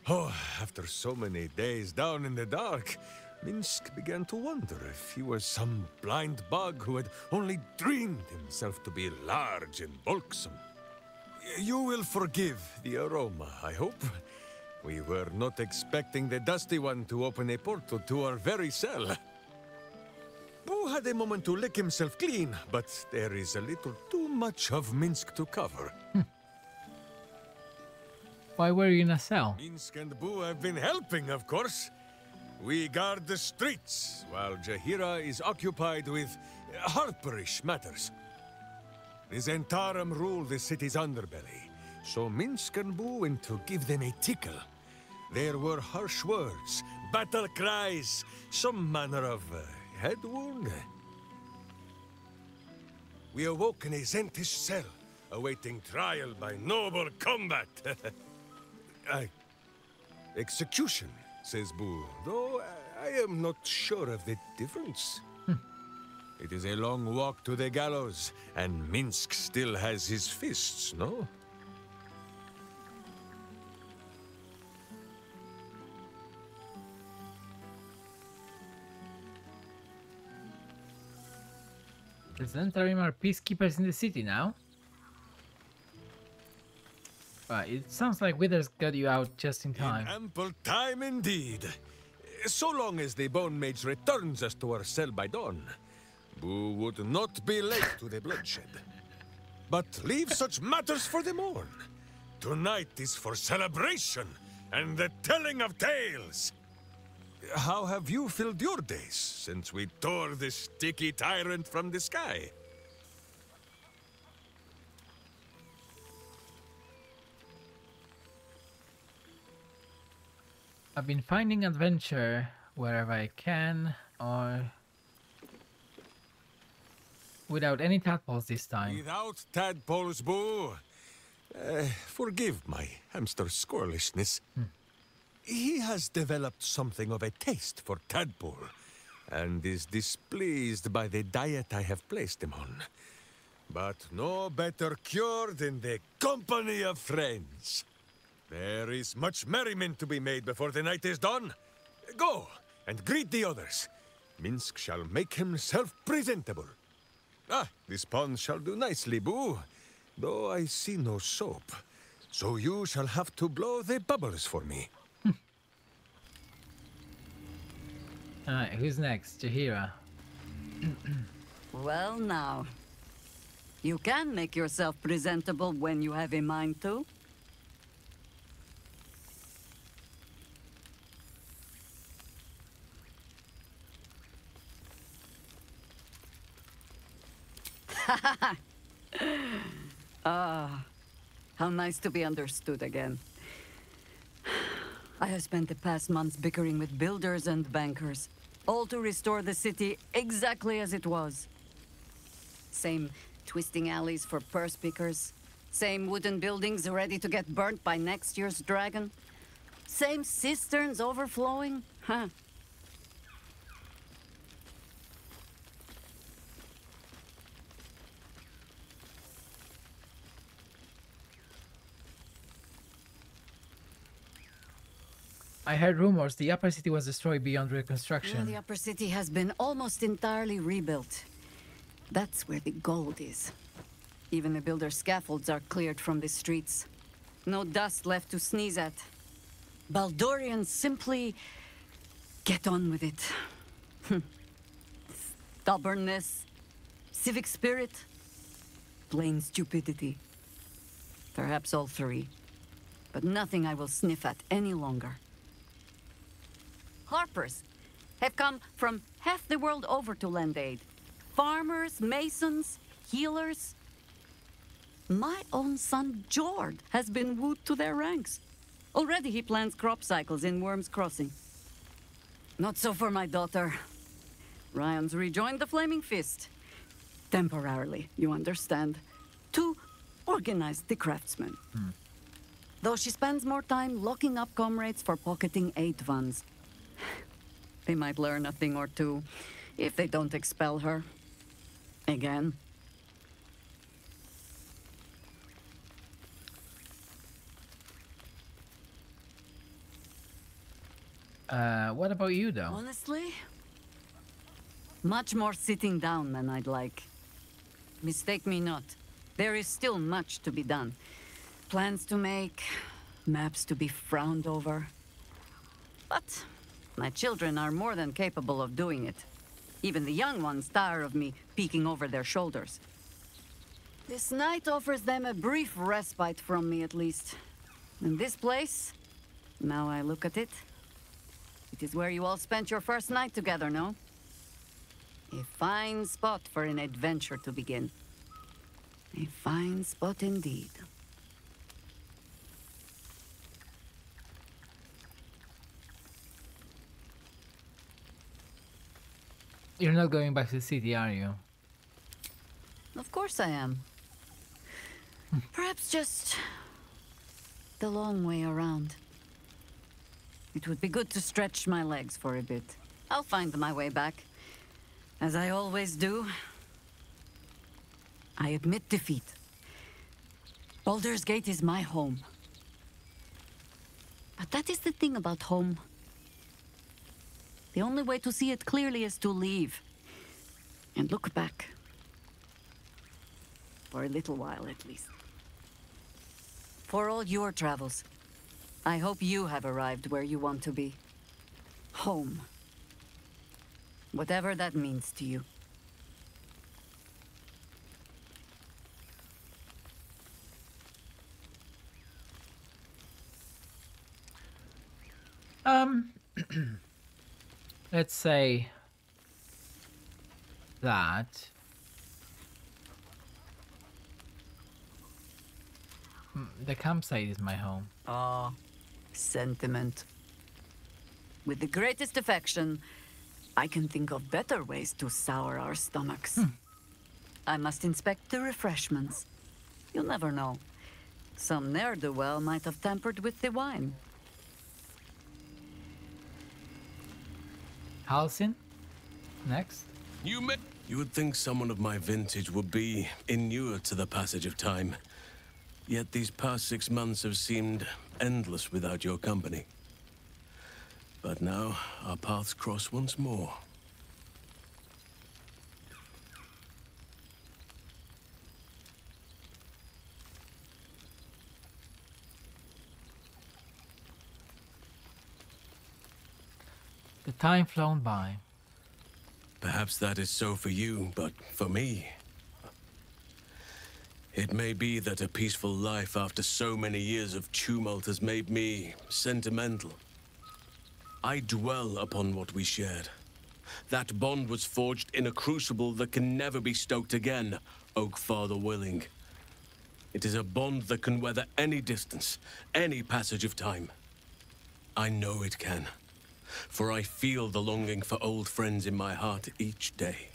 Oh, after so many days down in the dark, Minsk began to wonder if he was some blind bug who had only dreamed himself to be large and bulksome. You will forgive the aroma, I hope. We were not expecting the Dusty One to open a portal to our very cell. Boo had a moment to lick himself clean, but there is a little too much of Minsk to cover. Why were you in a cell? Minsk and Boo have been helping, of course. We guard the streets, while Jaheira is occupied with harperish matters. The Zentarum rule the city's underbelly, so Minsk and Boo went to give them a tickle. There were harsh words, battle cries, some manner of head wound. We awoke in a Zentish cell, awaiting trial by noble combat. Execution, says Boo, though I am not sure of the difference. It is a long walk to the gallows, and Minsk still has his fists, no? The Zentarim are peacekeepers in the city now. It sounds like Withers got you out just in time. In ample time indeed. So long as the Bone Mage returns us to our cell by dawn, Boo would not be late to the bloodshed. But leave such matters for the morn. Tonight is for celebration and the telling of tales. How have you filled your days since we tore the sticky tyrant from the sky? I've been finding adventure wherever I can, or without any tadpoles this time. Without tadpoles, Boo. Forgive my hamster squirrelishness. He has developed something of a taste for tadpole, and is displeased by the diet I have placed him on. But no better cure than the company of friends. There is much merriment to be made before the night is done. Go, and greet the others. Minsk shall make himself presentable. This pond shall do nicely, Boo. Though I see no soap. So you shall have to blow the bubbles for me. Alright, who's next? Jahira. Well now. You can make yourself presentable when you have a mind to. Ah, how nice to be understood again. I have spent the past months bickering with builders and bankers, all to restore the city exactly as it was. Same twisting alleys for purse pickers, same wooden buildings ready to get burnt by next year's dragon, same cisterns overflowing, huh? I heard rumors the upper city was destroyed beyond reconstruction. The upper city has been almost entirely rebuilt. That's where the gold is. Even the builder's scaffolds are cleared from the streets. No dust left to sneeze at. Baldurians simply get on with it. Stubbornness, civic spirit, plain stupidity. Perhaps all three. But nothing I will sniff at any longer. Harpers have come from half the world over to lend aid. Farmers, masons, healers. My own son, Jord, has been wooed to their ranks. Already he plans crop cycles in Worm's Crossing. Not so for my daughter. Ryan's rejoined the Flaming Fist. Temporarily, you understand. To organize the craftsmen. Though she spends more time locking up comrades for pocketing aid funds. They might learn a thing or two if they don't expel her. Again. What about you, though? Honestly, much more sitting down than I'd like. Mistake me not. There is still much to be done. Plans to make, maps to be frowned over. But my children are more than capable of doing it. Even the young ones tire of me peeking over their shoulders. This night offers them a brief respite from me, at least. And this place, now I look at it, it is where you all spent your first night together, no? A fine spot for an adventure to begin. A fine spot indeed. You're not going back to the city, are you? Of course I am. Perhaps just the long way around. It would be good to stretch my legs for a bit. I'll find my way back, as I always do. I admit defeat. Baldur's Gate is my home. But that is the thing about home. The only way to see it clearly is to leave. And look back. For a little while, at least. For all your travels, I hope you have arrived where you want to be. Home. Whatever that means to you. Let's say that the campsite is my home. Ah, sentiment. With the greatest affection, I can think of better ways to sour our stomachs. I must inspect the refreshments. You'll never know. Some ne'er-do-well might have tampered with the wine. Halcyon? Next? You would think someone of my vintage would be inured to the passage of time. Yet these past 6 months have seemed endless without your company. But now, our paths cross once more. Time flown by. Perhaps that is so for you, but for me... It may be that a peaceful life after so many years of tumult has made me sentimental. I dwell upon what we shared. That bond was forged in a crucible that can never be stoked again, Oak Father willing. It is a bond that can weather any distance, any passage of time. I know it can, for I feel the longing for old friends in my heart each day.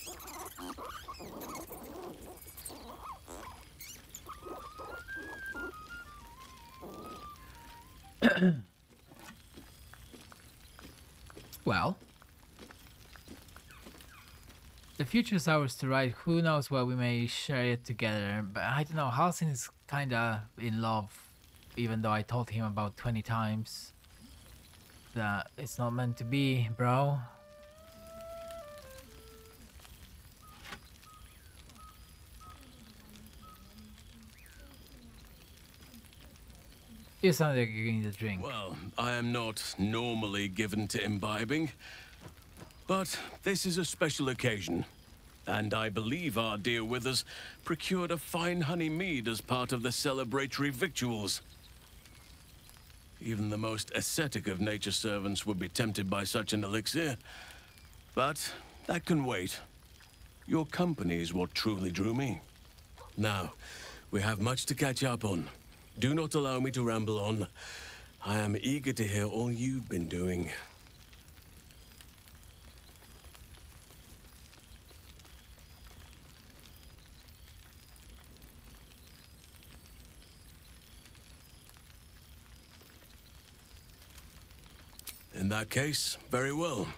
Well, the future is ours to write. Who knows where we may share it together. But I don't know, Halsin is kinda in love, even though I told him about 20 times that it's not meant to be, bro. You sound like you need a drink. Well, I am not normally given to imbibing, but this is a special occasion, and I believe our dear Withers procured a fine honey mead as part of the celebratory victuals. Even the most ascetic of nature's servants would be tempted by such an elixir, but that can wait. Your company is what truly drew me. Now, we have much to catch up on. Do not allow me to ramble on. I am eager to hear all you've been doing. In that case, very well.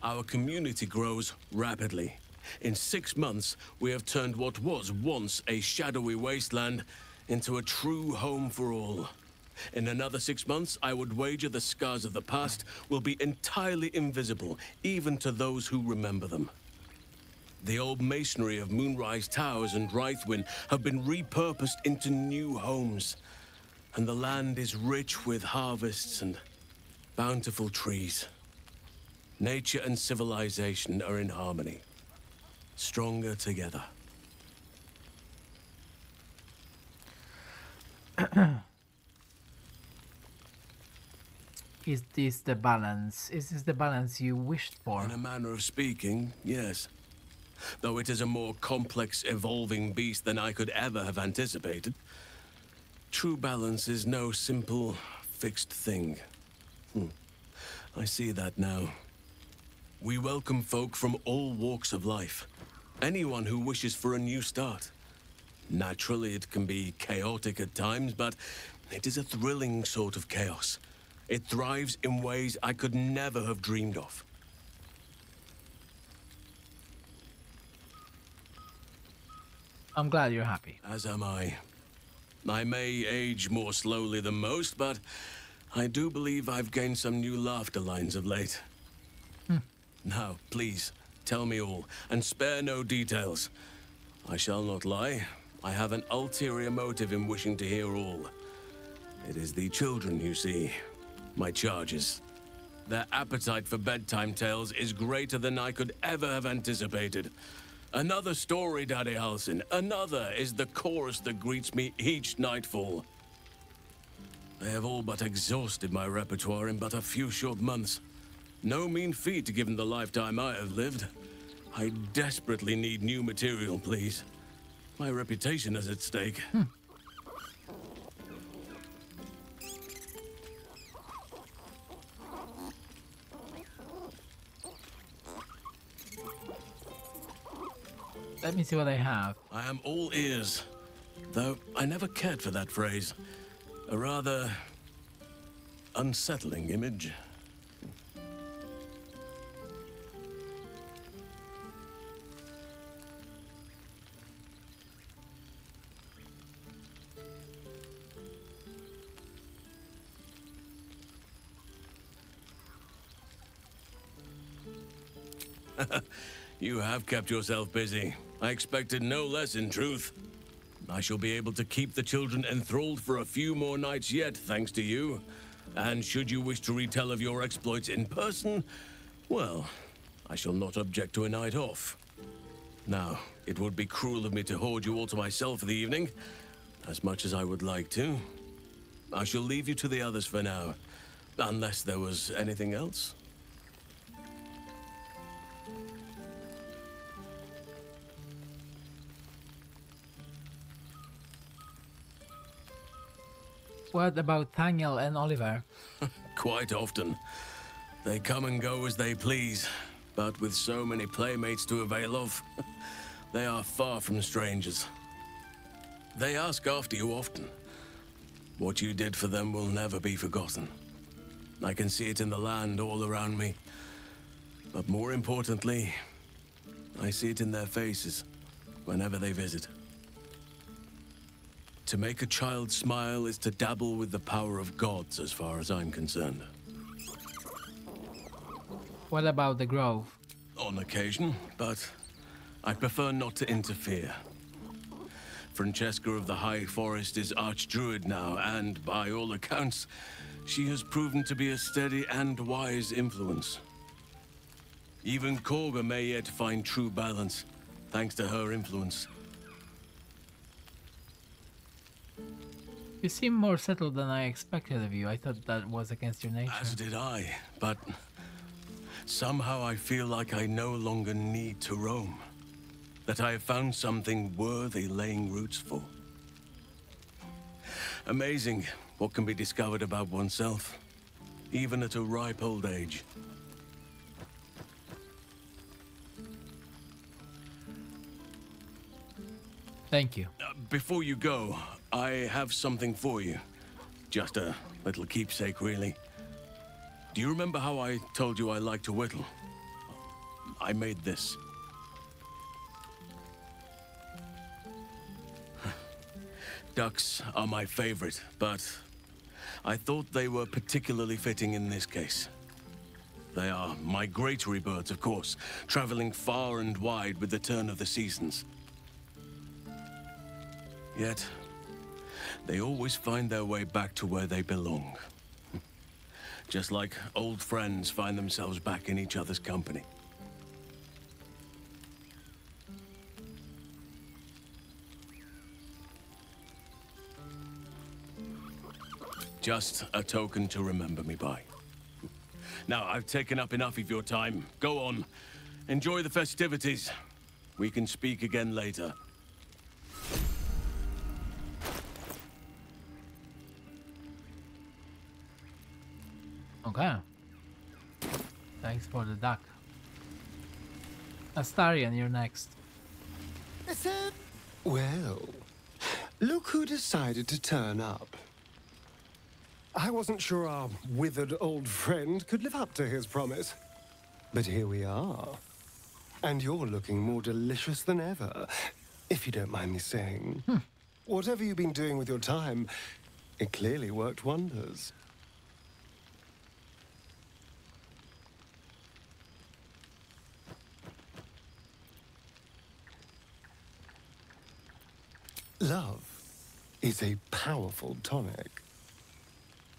Our community grows rapidly. In 6 months, we have turned what was once a shadowy wasteland into a true home for all. In another 6 months, I would wager the scars of the past will be entirely invisible, even to those who remember them. The old masonry of Moonrise Towers and Rythwin have been repurposed into new homes, and the land is rich with harvests and bountiful trees. Nature and civilization are in harmony, stronger together. Is this the balance? Is this the balance you wished for? In a manner of speaking, yes. Though it is a more complex, evolving beast than I could ever have anticipated. True balance is no simple, fixed thing. I see that now. We welcome folk from all walks of life. Anyone who wishes for a new start. Naturally, it can be chaotic at times, but it is a thrilling sort of chaos. It thrives in ways I could never have dreamed of. I'm glad you're happy. As am I. I may age more slowly than most, but I do believe I've gained some new laughter lines of late. Now, please, tell me all, and spare no details. I shall not lie. I have an ulterior motive in wishing to hear all. It is the children, you see. My charges. Their appetite for bedtime tales is greater than I could ever have anticipated. Another story, Daddy Halsin. Another is the chorus that greets me each nightfall. They have all but exhausted my repertoire in but a few short months. No mean feat given the lifetime I have lived. I desperately need new material, please. My reputation is at stake. Let me see what I have. I am all ears. Though I never cared for that phrase. A rather unsettling image. You have kept yourself busy. I expected no less, in truth. I shall be able to keep the children enthralled for a few more nights yet, thanks to you. And should you wish to retell of your exploits in person, well, I shall not object to a night off. Now, it would be cruel of me to hoard you all to myself for the evening, as much as I would like to. I shall leave you to the others for now, unless there was anything else. What about Daniel and Oliver? Quite often. They come and go as they please, but with so many playmates to avail of, they are far from strangers. They ask after you often. What you did for them will never be forgotten. I can see it in the land all around me. But more importantly, I see it in their faces whenever they visit. To make a child smile is to dabble with the power of gods, as far as I'm concerned. What about the Grove? On occasion, but I prefer not to interfere. Francesca of the High Forest is Archdruid now, and by all accounts, she has proven to be a steady and wise influence. Even Korga may yet find true balance, thanks to her influence. You seem more settled than I expected of you. I thought that was against your nature. As did I, but somehow I feel like I no longer need to roam. That I have found something worthy laying roots for. Amazing what can be discovered about oneself, even at a ripe old age. Thank you. Before you go, I have something for you. Just a little keepsake, really. Do you remember how I told you I like to whittle? I made this. Ducks are my favorite, but I thought they were particularly fitting in this case. They are migratory birds, of course, traveling far and wide with the turn of the seasons. Yet, they always find their way back to where they belong. Just like old friends find themselves back in each other's company. Just a token to remember me by. Now, I've taken up enough of your time. Go on. Enjoy the festivities. We can speak again later. Okay. Thanks for the duck. Astarion, you're next. Well, look who decided to turn up. I wasn't sure our withered old friend could live up to his promise. But here we are. And you're looking more delicious than ever, if you don't mind me saying. Whatever you've been doing with your time, it clearly worked wonders. Love is a powerful tonic.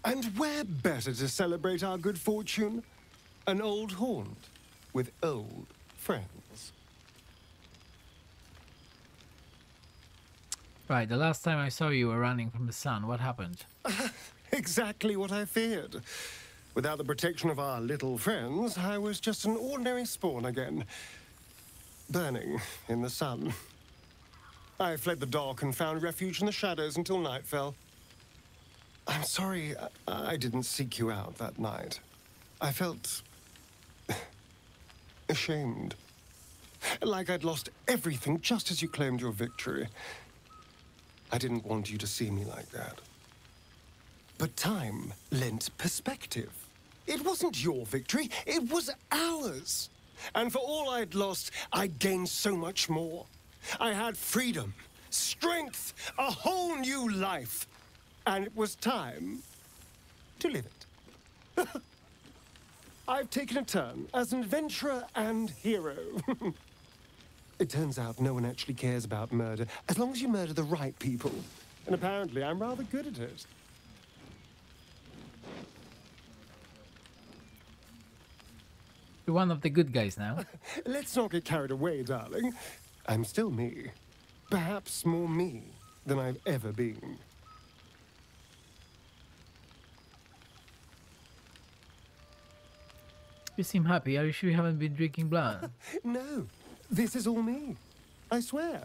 And where better to celebrate our good fortune? An old haunt with old friends. Right, the last time I saw you were running from the sun. What happened? Exactly what I feared. Without the protection of our little friends, I was just an ordinary spawn again. Burning in the sun. I fled the dock and found refuge in the shadows until night fell. I'm sorry I didn't seek you out that night. I felt ashamed. Like I'd lost everything just as you claimed your victory. I didn't want you to see me like that. But time lent perspective. It wasn't your victory, it was ours. And for all I'd lost, I gained so much more. I had freedom, strength, a whole new life. And it was time to live it. I've taken a turn as an adventurer and hero. It turns out no one actually cares about murder, as long as you murder the right people. And apparently I'm rather good at it. You're one of the good guys now. Let's not get carried away, darling. I'm still me. Perhaps more me than I've ever been. You seem happy. Are you sure you haven't been drinking blood? No, this is all me. I swear.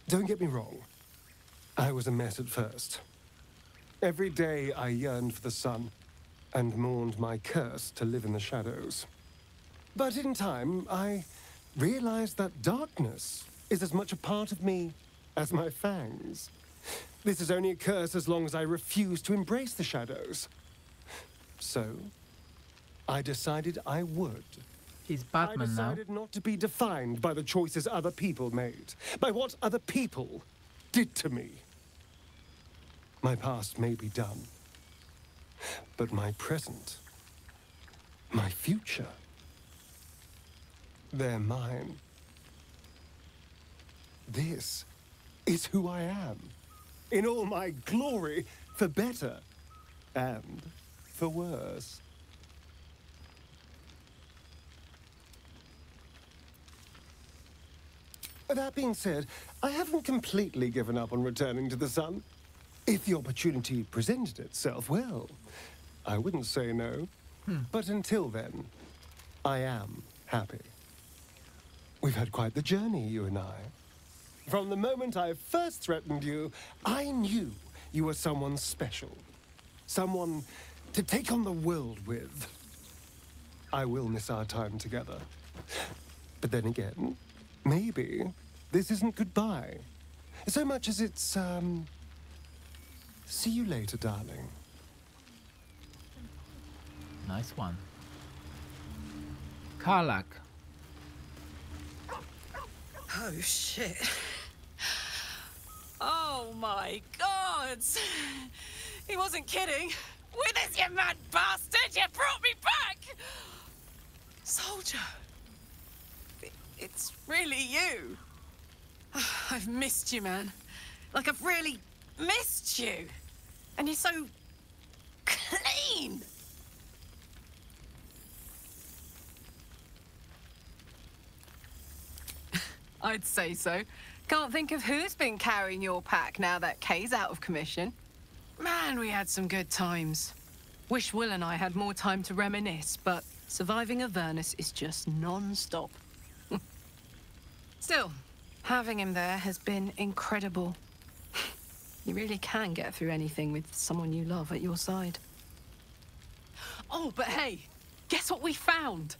Don't get me wrong. I was a mess at first. Every day I yearned for the sun and mourned my curse to live in the shadows. But in time, I realized that darkness is as much a part of me as my fangs. This is only a curse as long as I refuse to embrace the shadows. So, I decided I would. He's Batman now. I decided not to be defined by the choices other people made, by what other people did to me. My past may be done, but my present, my future, they're mine. This is who I am, in all my glory, for better and for worse. That being said, I haven't completely given up on returning to the sun. If the opportunity presented itself, well, I wouldn't say no. But until then, I am happy. We've had quite the journey, you and I. From the moment I first threatened you, I knew you were someone special. Someone to take on the world with. I will miss our time together. But then again, maybe this isn't goodbye. So much as it's, see you later, darling. Nice one. Karlach. Oh, shit. Oh, my God. He wasn't kidding. Withers, you mad bastard! You brought me back! Soldier. It's really you. I've missed you, man. Like, I've really missed you. And you're so clean. I'd say so. Can't think of who's been carrying your pack now that Kay's out of commission. Man, we had some good times. Wish Will and I had more time to reminisce, but surviving Avernus is just non-stop. Still, having him there has been incredible. You really can get through anything with someone you love at your side. Oh, but hey, guess what we found?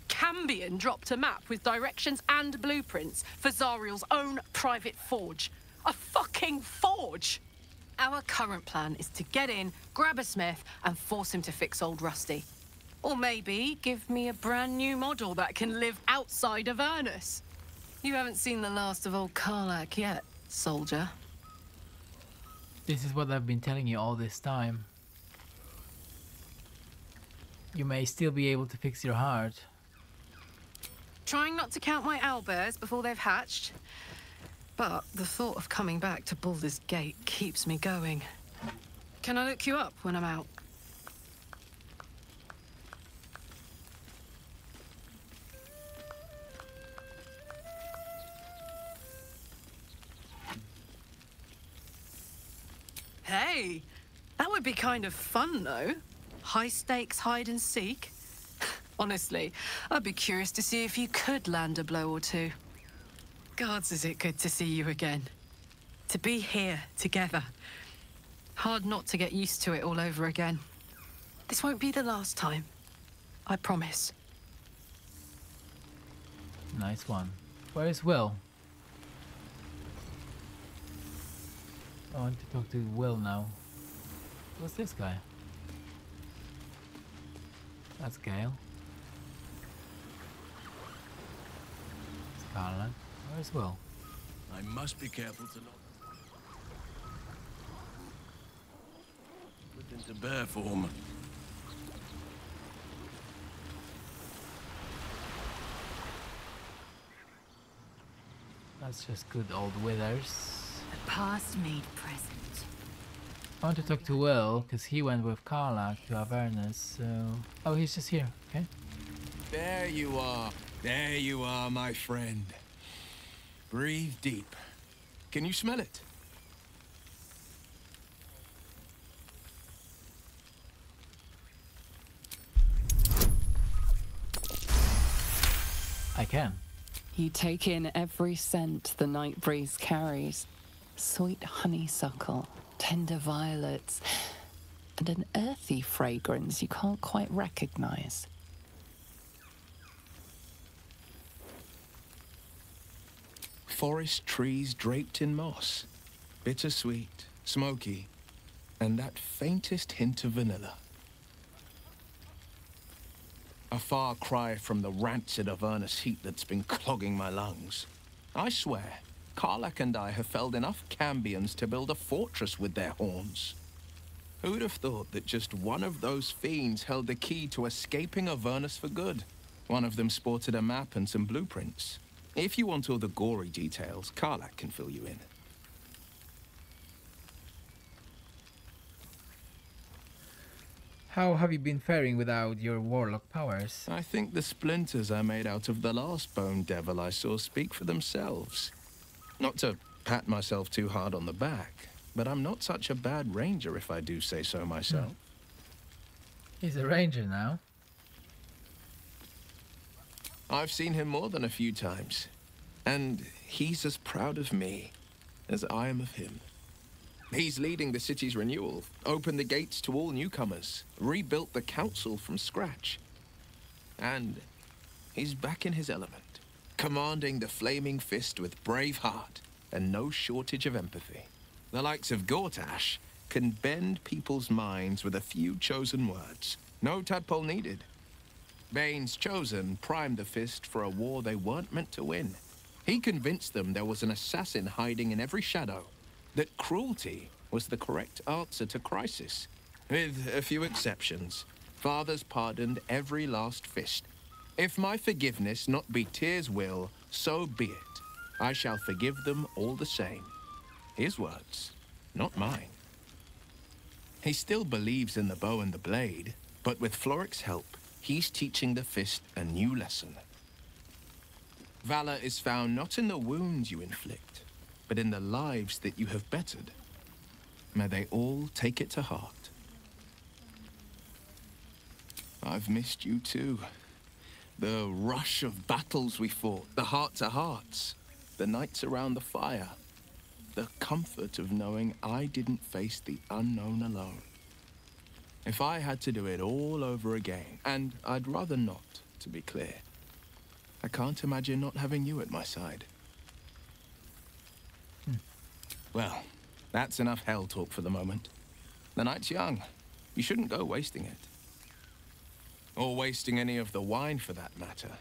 Cambion dropped a map with directions and blueprints for Zariel's own private forge. A fucking forge! Our current plan is to get in, grab a smith, and force him to fix old Rusty. Or maybe give me a brand new model that can live outside of Avernus. You haven't seen the last of old Karlach yet, soldier. This is what I've been telling you all this time. You may still be able to fix your heart. Trying not to count my owlbears before they've hatched. But the thought of coming back to Baldur's Gate keeps me going. Can I look you up when I'm out? Hey, that would be kind of fun, though. High stakes hide and seek. Honestly, I'd be curious to see if you could land a blow or two. Gods, is it good to see you again. To be here together. Hard not to get used to it all over again. This won't be the last time. I promise. Nice one. Where is Will? I want to talk to Will now. What's this guy? That's Gale. It's Karlach. Where's Will? I must be careful to not slip into bear form. That's just good old Withers. The past made present. I want to talk to Will, because he went with Karlach to Avernus, so... Oh, he's just here, okay. There you are. There you are, my friend. Breathe deep. Can you smell it? I can. You take in every scent the night breeze carries. Sweet honeysuckle, tender violets, and an earthy fragrance you can't quite recognize. Forest trees draped in moss. Bittersweet, smoky, and that faintest hint of vanilla. A far cry from the rancid Avernus heat that's been clogging my lungs. I swear, Karlach and I have felled enough Cambions to build a fortress with their horns. Who'd have thought that just one of those fiends held the key to escaping Avernus for good? One of them sported a map and some blueprints. If you want all the gory details, Karlach can fill you in. How have you been faring without your warlock powers? I think the splinters I made out of the last bone devil I saw speak for themselves. Not to pat myself too hard on the back, but I'm not such a bad ranger if I do say so myself. He's a ranger now. I've seen him more than a few times, and he's as proud of me as I am of him. He's leading the city's renewal, opened the gates to all newcomers, rebuilt the council from scratch. And he's back in his element, commanding the Flaming Fist with brave heart and no shortage of empathy. The likes of Gortash can bend people's minds with a few chosen words. No tadpole needed. Bane's Chosen primed the Fist for a war they weren't meant to win. He convinced them there was an assassin hiding in every shadow, that cruelty was the correct answer to crisis. With a few exceptions, fathers pardoned every last fist. If my forgiveness not be Tyr's will, so be it. I shall forgive them all the same. His words, not mine. He still believes in the bow and the blade, but with Floric's help, he's teaching the Fist a new lesson. Valor is found not in the wounds you inflict, but in the lives that you have bettered. May they all take it to heart. I've missed you too. The rush of battles we fought, the heart-to-hearts, the nights around the fire, the comfort of knowing I didn't face the unknown alone. If I had to do it all over again, and I'd rather not, to be clear, I can't imagine not having you at my side. Well, that's enough hell talk for the moment. The night's young. You shouldn't go wasting it. Or wasting any of the wine, for that matter.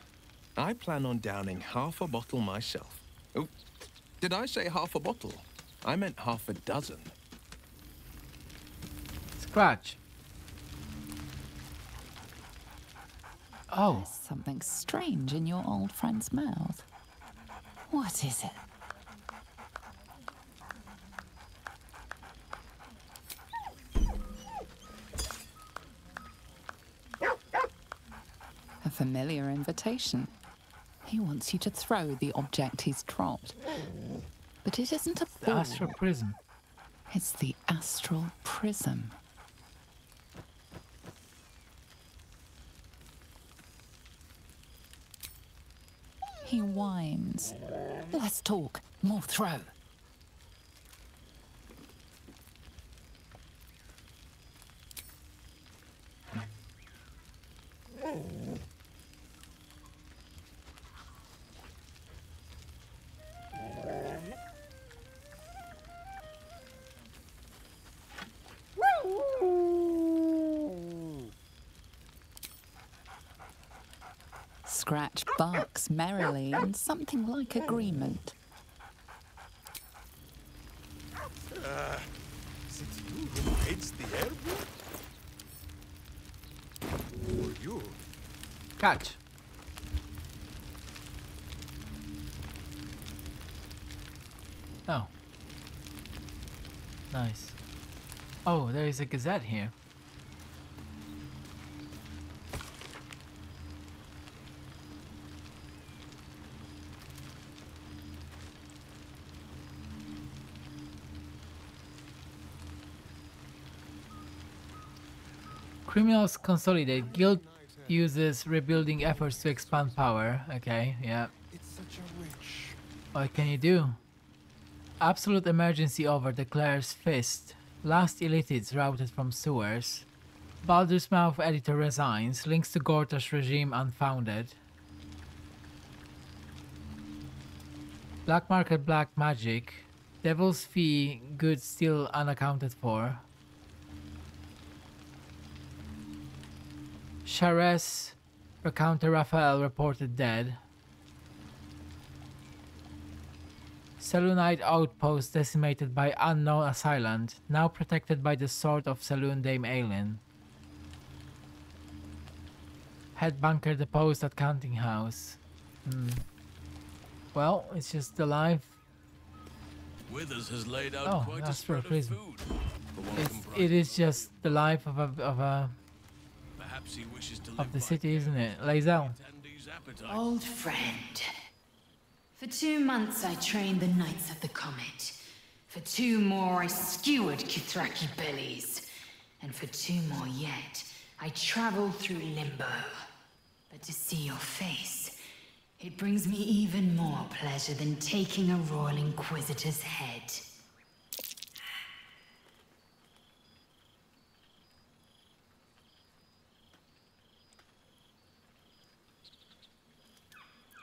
I plan on downing half a bottle myself. Oh, did I say half a bottle? I meant half a dozen. Scratch. Oh. There's something strange in your old friend's mouth. What is it? A familiar invitation. He wants you to throw the object he's dropped. But it isn't a ball. The astral prism. It's the astral prism. He whines. Less talk, more throw. Scratch barks merrily in something like agreement. Is it you who hates the airwood? Or you? Catch. Oh. Nice. Oh, there is a gazette here. Criminals consolidate. Guild uses rebuilding efforts to expand power. Okay, yeah. What can you do? Absolute emergency over declares fist. Last Elitids routed from sewers. Baldur's Mouth editor resigns. Links to Gorta's regime unfounded. Black market black magic. Devil's fee goods still unaccounted for. Shares recounter Raphael reported dead. Selûnite outpost decimated by unknown assailant, now protected by the sword of Saloon Dame Aelin. Head bunker deposed at counting house. Well, it's just the life. Withers has laid out quite a spread of food. It is just the life of the city, isn't it? lae'zel. Old friend. For 2 months I trained the Knights of the Comet. For 2 more I skewered Kithraki bellies. And for 2 more yet, I traveled through Limbo. But to see your face, it brings me even more pleasure than taking a Royal Inquisitor's head.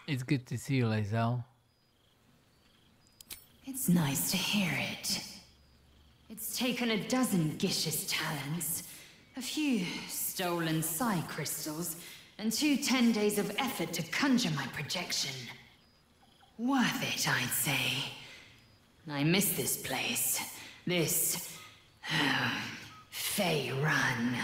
It's good to see you, lae'zel. It's nice to hear it. It's taken a dozen Gish's talents, a few stolen psi crystals, and 2 10 days of effort to conjure my projection. Worth it, I'd say. I miss this place. This... Fey Run.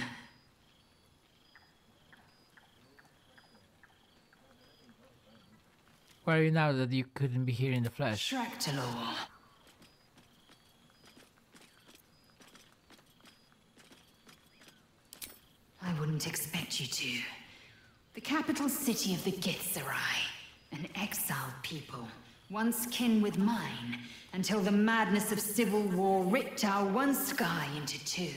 Where are you now that you couldn't be here in the flesh? Shractalor. I wouldn't expect you to. The capital city of the Githzerai, an exiled people, once kin with mine, until the madness of civil war ripped our one sky into 2.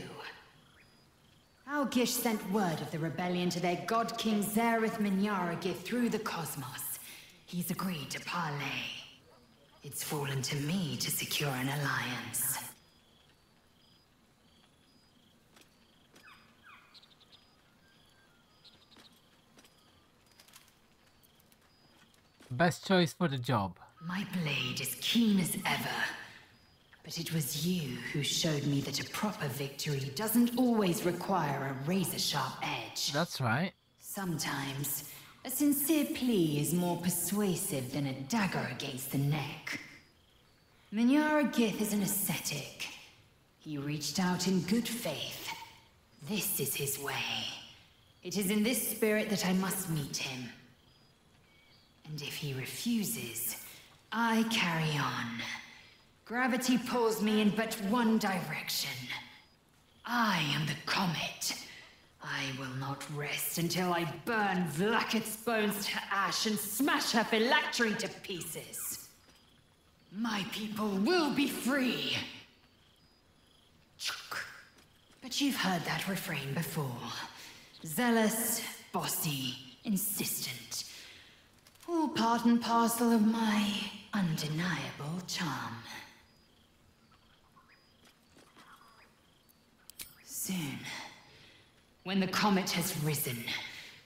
Our Gish sent word of the rebellion to their god king Zareth Minyaragith through the cosmos. He's agreed to parley. It's fallen to me to secure an alliance. Best choice for the job. My blade is keen as ever. But it was you who showed me that a proper victory doesn't always require a razor-sharp edge. That's right. Sometimes, a sincere plea is more persuasive than a dagger against the neck. Minyaragith is an ascetic. He reached out in good faith. This is his way. It is in this spirit that I must meet him. And if he refuses, I carry on. Gravity pulls me in but one direction. I am the comet. I will not rest until I burn Vlaakith's bones to ash and smash her phylactery to pieces. My people will be free. But you've heard that refrain before. Zealous, bossy, insistent. All part and parcel of my undeniable charm. Soon, when the comet has risen,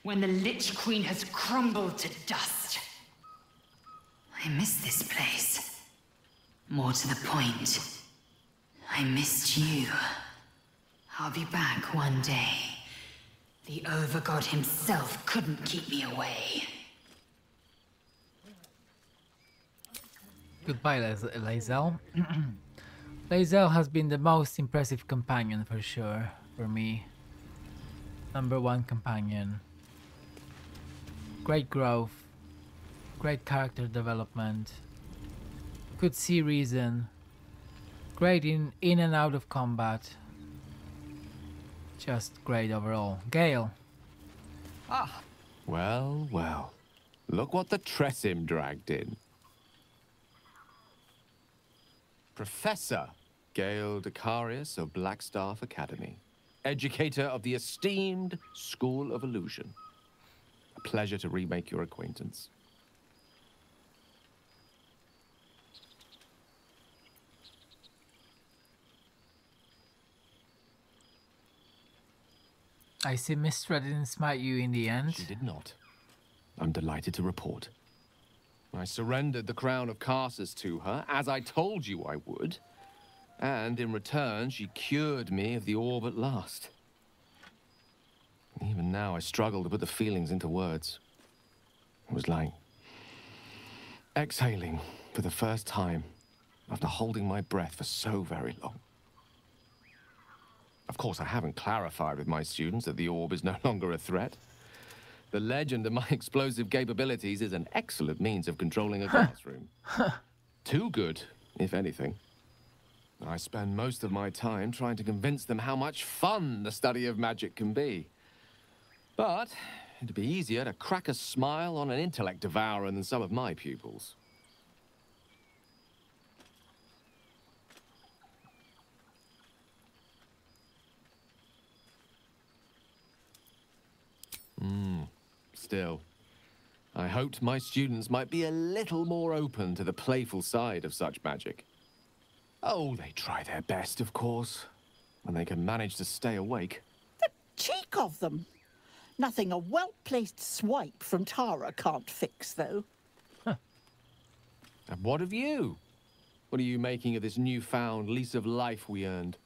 when the Lich Queen has crumbled to dust, I miss this place. More to the point, I missed you. I'll be back one day. The Overgod himself couldn't keep me away. Goodbye, lae'zel. lae'zel has been the most impressive companion for sure, for me. #1 companion. Great growth, great character development, could see reason, great in and out of combat. Just great overall. Gale. Ah, well, well. Look what the Tressim dragged in. Professor Gale Decarius of Blackstaff Academy. educator of the esteemed School of Illusion. A pleasure to remake your acquaintance. I see Mystra didn't smite you in the end. She did not. I'm delighted to report. I surrendered the crown of Carsus to her, as I told you I would. And in return, she cured me of the orb at last. Even now, I struggle to put the feelings into words. It was like exhaling for the first time after holding my breath for so very long. Of course, I haven't clarified with my students that the orb is no longer a threat. The legend of my explosive capabilities is an excellent means of controlling a classroom. Too good, if anything. I spend most of my time trying to convince them how much fun the study of magic can be. But it'd be easier to crack a smile on an intellect devourer than some of my pupils. Still, I hoped my students might be a little more open to the playful side of such magic. Oh, they try their best, of course, when they can manage to stay awake. The cheek of them! Nothing a well-placed swipe from Tara can't fix, though. And what of you? What are you making of this newfound lease of life we earned?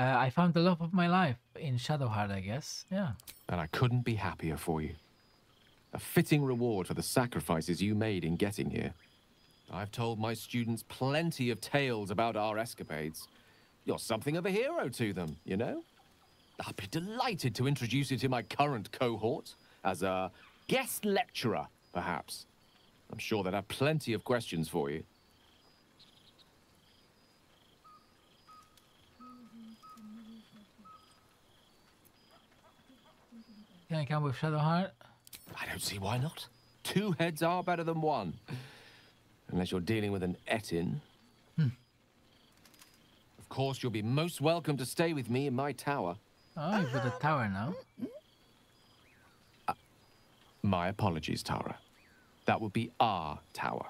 I found the love of my life in Shadowheart, I guess. Yeah. And I couldn't be happier for you. A fitting reward for the sacrifices you made in getting here. I've told my students plenty of tales about our escapades. You're something of a hero to them, you know? I'll be delighted to introduce you to my current cohort as a guest lecturer, perhaps. I'm sure they'd have plenty of questions for you. Can I come with Shadowheart? I don't see why not. Two heads are better than one. Unless you're dealing with an Etin. Of course, you'll be most welcome to stay with me in my tower. Oh, you've got a tower now. My apologies, Tara. That would be our tower.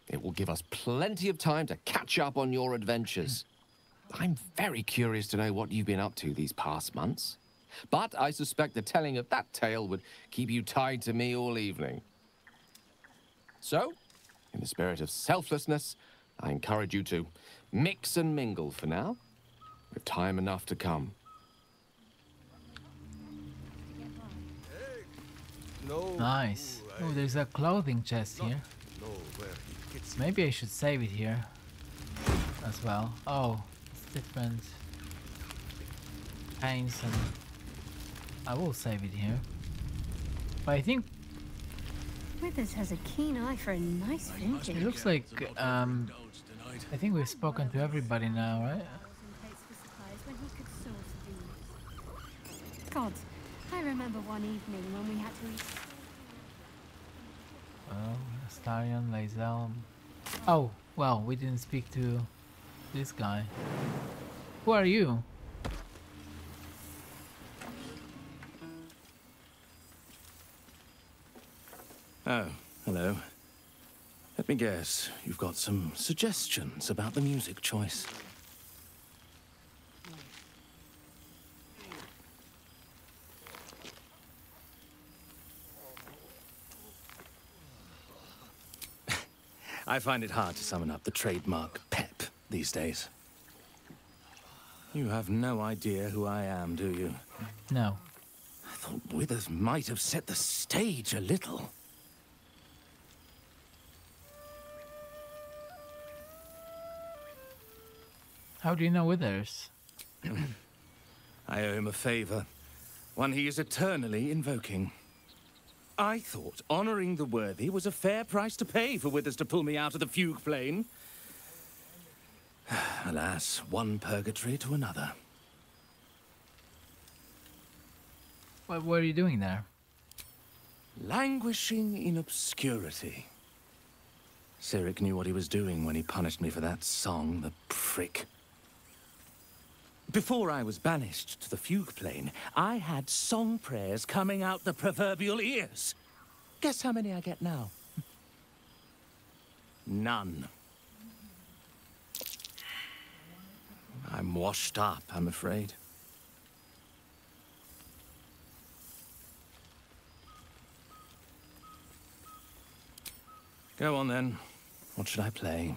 It will give us plenty of time to catch up on your adventures. I'm very curious to know what you've been up to these past months. But I suspect the telling of that tale would keep you tied to me all evening. So, in the spirit of selflessness, I encourage you to mix and mingle for now, with time enough to come. Nice. Oh, there's a clothing chest here. Maybe I should save it here as well. Oh, it's different paints, and I will save it here. But I think Withers has a keen eye for a nice vintage. it looks like I think we've spoken to everybody now, right? God, I remember one evening when we had to eat. Oh, Astarion, lae'zel. Oh, well, we didn't speak to this guy. Who are you? Oh, hello. Let me guess, you've got some suggestions about the music choice. I find it hard to summon up the trademark pep these days. You have no idea who I am, do you? No. I thought Withers might have set the stage a little. How do you know Withers? I owe him a favor, one he is eternally invoking. I thought honoring the worthy was a fair price to pay for Withers to pull me out of the fugue plane. Alas, one purgatory to another. What were you doing there? Languishing in obscurity. Cyric knew what he was doing when he punished me for that song, the prick. Before I was banished to the fugue plane, I had song prayers coming out the proverbial ears. Guess how many I get now? None. I'm washed up, I'm afraid. Go on then. What should I play?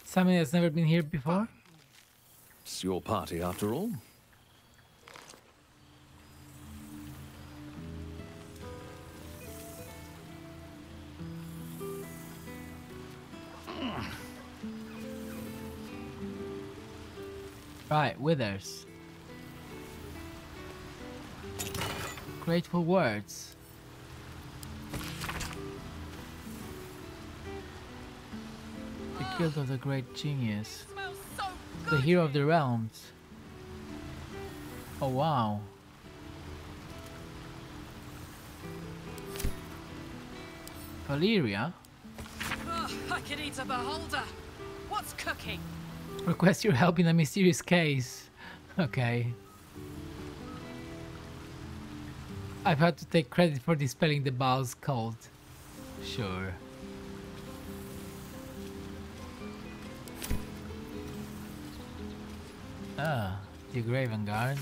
Something that's never been here before? It's your party after all. Right, withers. Grateful words. The guild of the great genius. The hero of the realms. Oh wow. Valeria? Oh, I can eat a beholder. What's cooking? Request your help in a mysterious case. Okay. I've had to take credit for dispelling the Baal's cult. Sure. Ah, the Graven Guard.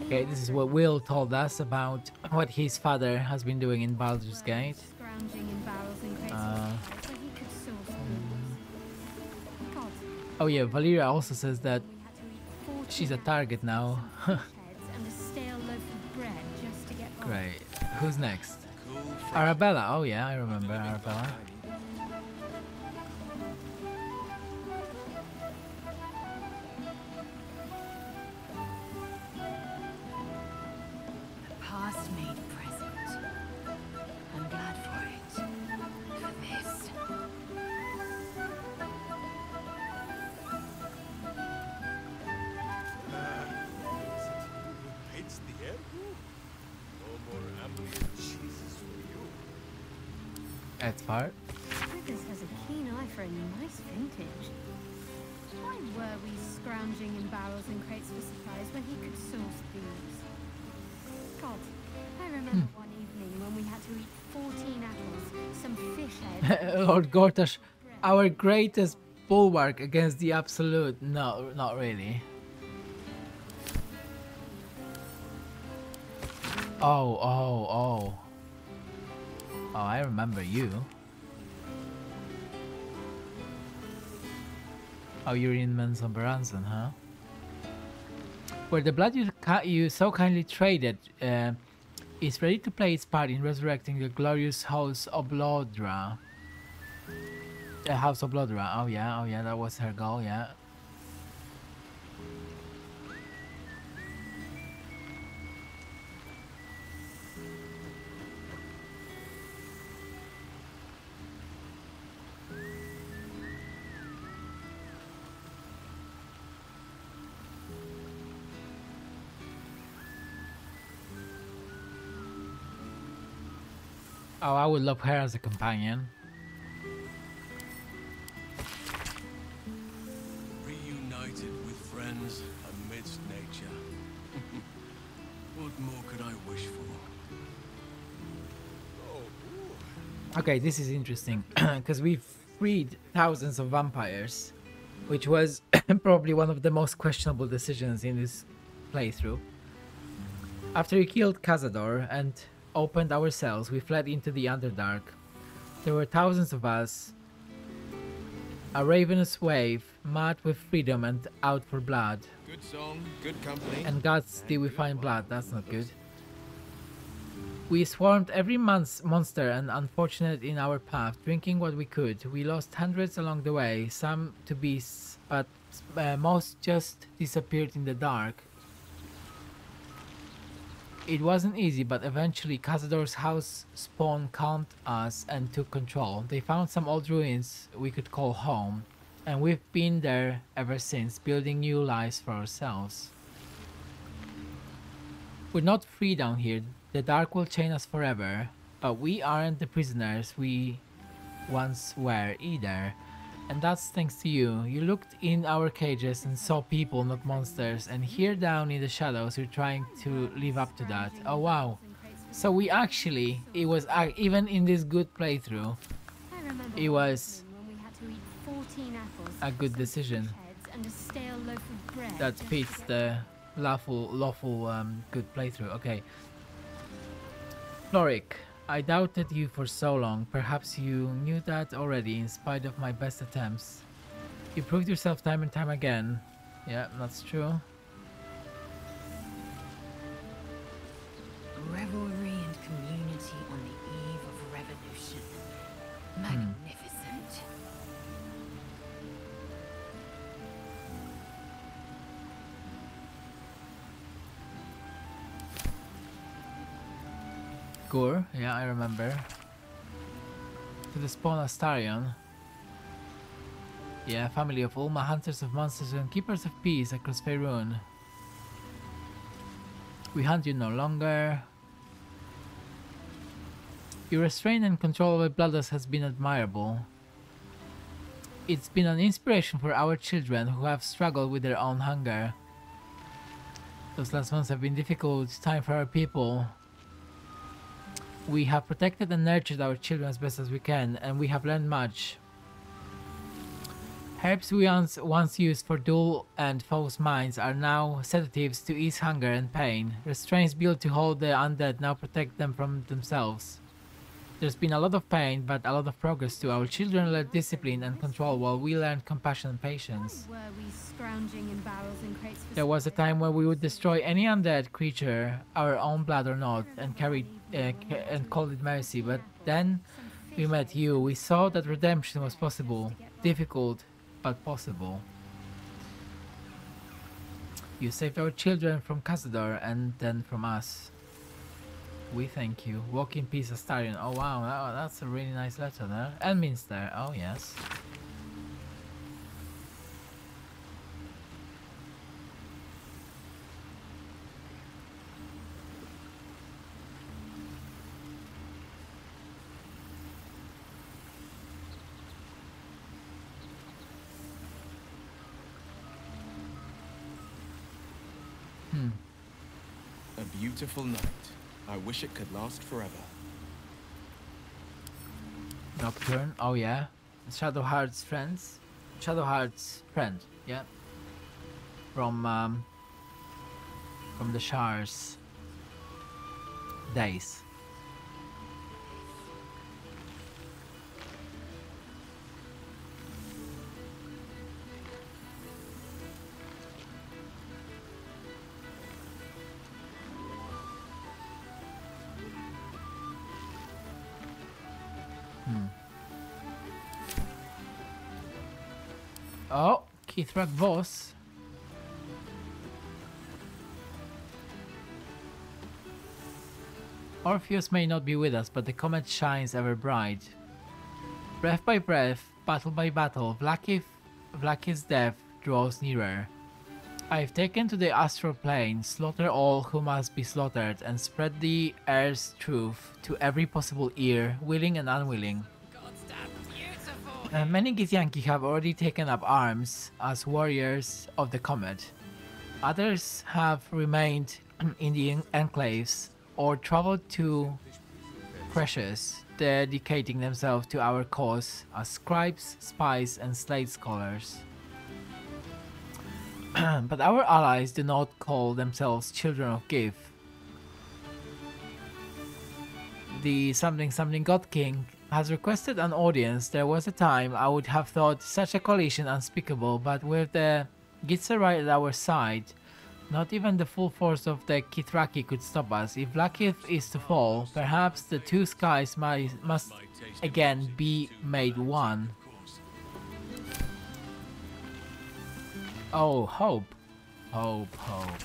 Okay, this is what Will told us about what his father has been doing in Baldur's Gate. Oh yeah, Valeria also says that she's a target now. Great. Who's next? Arabella. Oh yeah, I remember Arabella. That's part. Withers has a keen eye for a nice vintage. Why were we scrounging in barrels and crates for supplies when he could source these? God, I remember one evening when we had to eat 14 apples, some fish heads. Lord Gortash, our greatest bulwark against the absolute. No, not really. Oh, I remember you. Oh, you're in Menzoberranzan, huh? Where the blood you so kindly traded is ready to play its part in resurrecting the glorious House Oblodra. House Oblodra, oh yeah, that was her goal, yeah. Oh, I would love her as a companion. Reunited with friends amidst nature. What more could I wish for? Okay, this is interesting because we've freed thousands of vampires, which was probably one of the most questionable decisions in this playthrough. After we killed Cazador and opened our cells, we fled into the Underdark. There were thousands of us, A ravenous wave, mad with freedom and out for blood. Good song, good company. And gods did we find blood, that's not good. We swarmed every monster and unfortunate in our path, drinking what we could. We lost hundreds along the way, some to beasts, but most just disappeared in the dark. It wasn't easy, but eventually Cazador's house spawn calmed us and took control. They found some old ruins we could call home, and we've been there ever since, building new lives for ourselves. We're not free down here. The dark will chain us forever, but we aren't the prisoners we once were either. And that's thanks to you. You looked in our cages and saw people, not monsters, and here down in the shadows we're trying to live up to that. Oh wow. So we actually, it was even in this good playthrough, it was a good decision that fits the lawful good playthrough. Okay. Lorik, I doubted you for so long. Perhaps you knew that already in spite of my best attempts. You proved yourself time and time again. Yeah, that's true. Revelry and community on the eve of revolution. Magnificent. Gur, yeah, I remember. To the spawn Astarion. Yeah, family of Ulma, hunters of monsters and keepers of peace across Faerun. We hunt you no longer. Your restraint and control over bloodlust has been admirable. It's been an inspiration for our children who have struggled with their own hunger. Those last months have been difficult time for our people. We have protected and nurtured our children as best as we can, and we have learned much. Herbs we once used for dull and foes' minds are now sedatives to ease hunger and pain. Restraints built to hold the undead now protect them from themselves. There's been a lot of pain, but a lot of progress too. Our children learned discipline and control while we learned compassion and patience. There was a time where we would destroy any undead creature, our own blood or not, and called it mercy. But then we met you. We saw that redemption was possible. Difficult, but possible. You saved our children from Cazador and then from us. We thank you. Walk in peace, Astarion. Oh wow, that's a really nice letter there. And Minster. Oh yes. A beautiful night. I wish it could last forever. Nocturne. Oh yeah. Shadowheart's friends. Shadowheart's friend. Yeah. From the Shar's days. Oh, Kithrak Voss. Orpheus may not be with us, but the comet shines ever bright. Breath by breath, battle by battle, Vlaakith's death draws nearer. I have taken to the astral plane, slaughter all who must be slaughtered, and spread the air's truth to every possible ear, willing and unwilling. Many Githyanki have already taken up arms as warriors of the comet. Others have remained in the enclaves or traveled to Precious, dedicating themselves to our cause as scribes, spies, and slate scholars. But our allies do not call themselves children of Gith. The something God King has requested an audience. There was a time I would have thought such a collision unspeakable, but with the Gitzer right at our side, not even the full force of the Kithraki could stop us. If Lakith is to fall, perhaps the two skies must again be made one. Oh, hope. Hope, hope.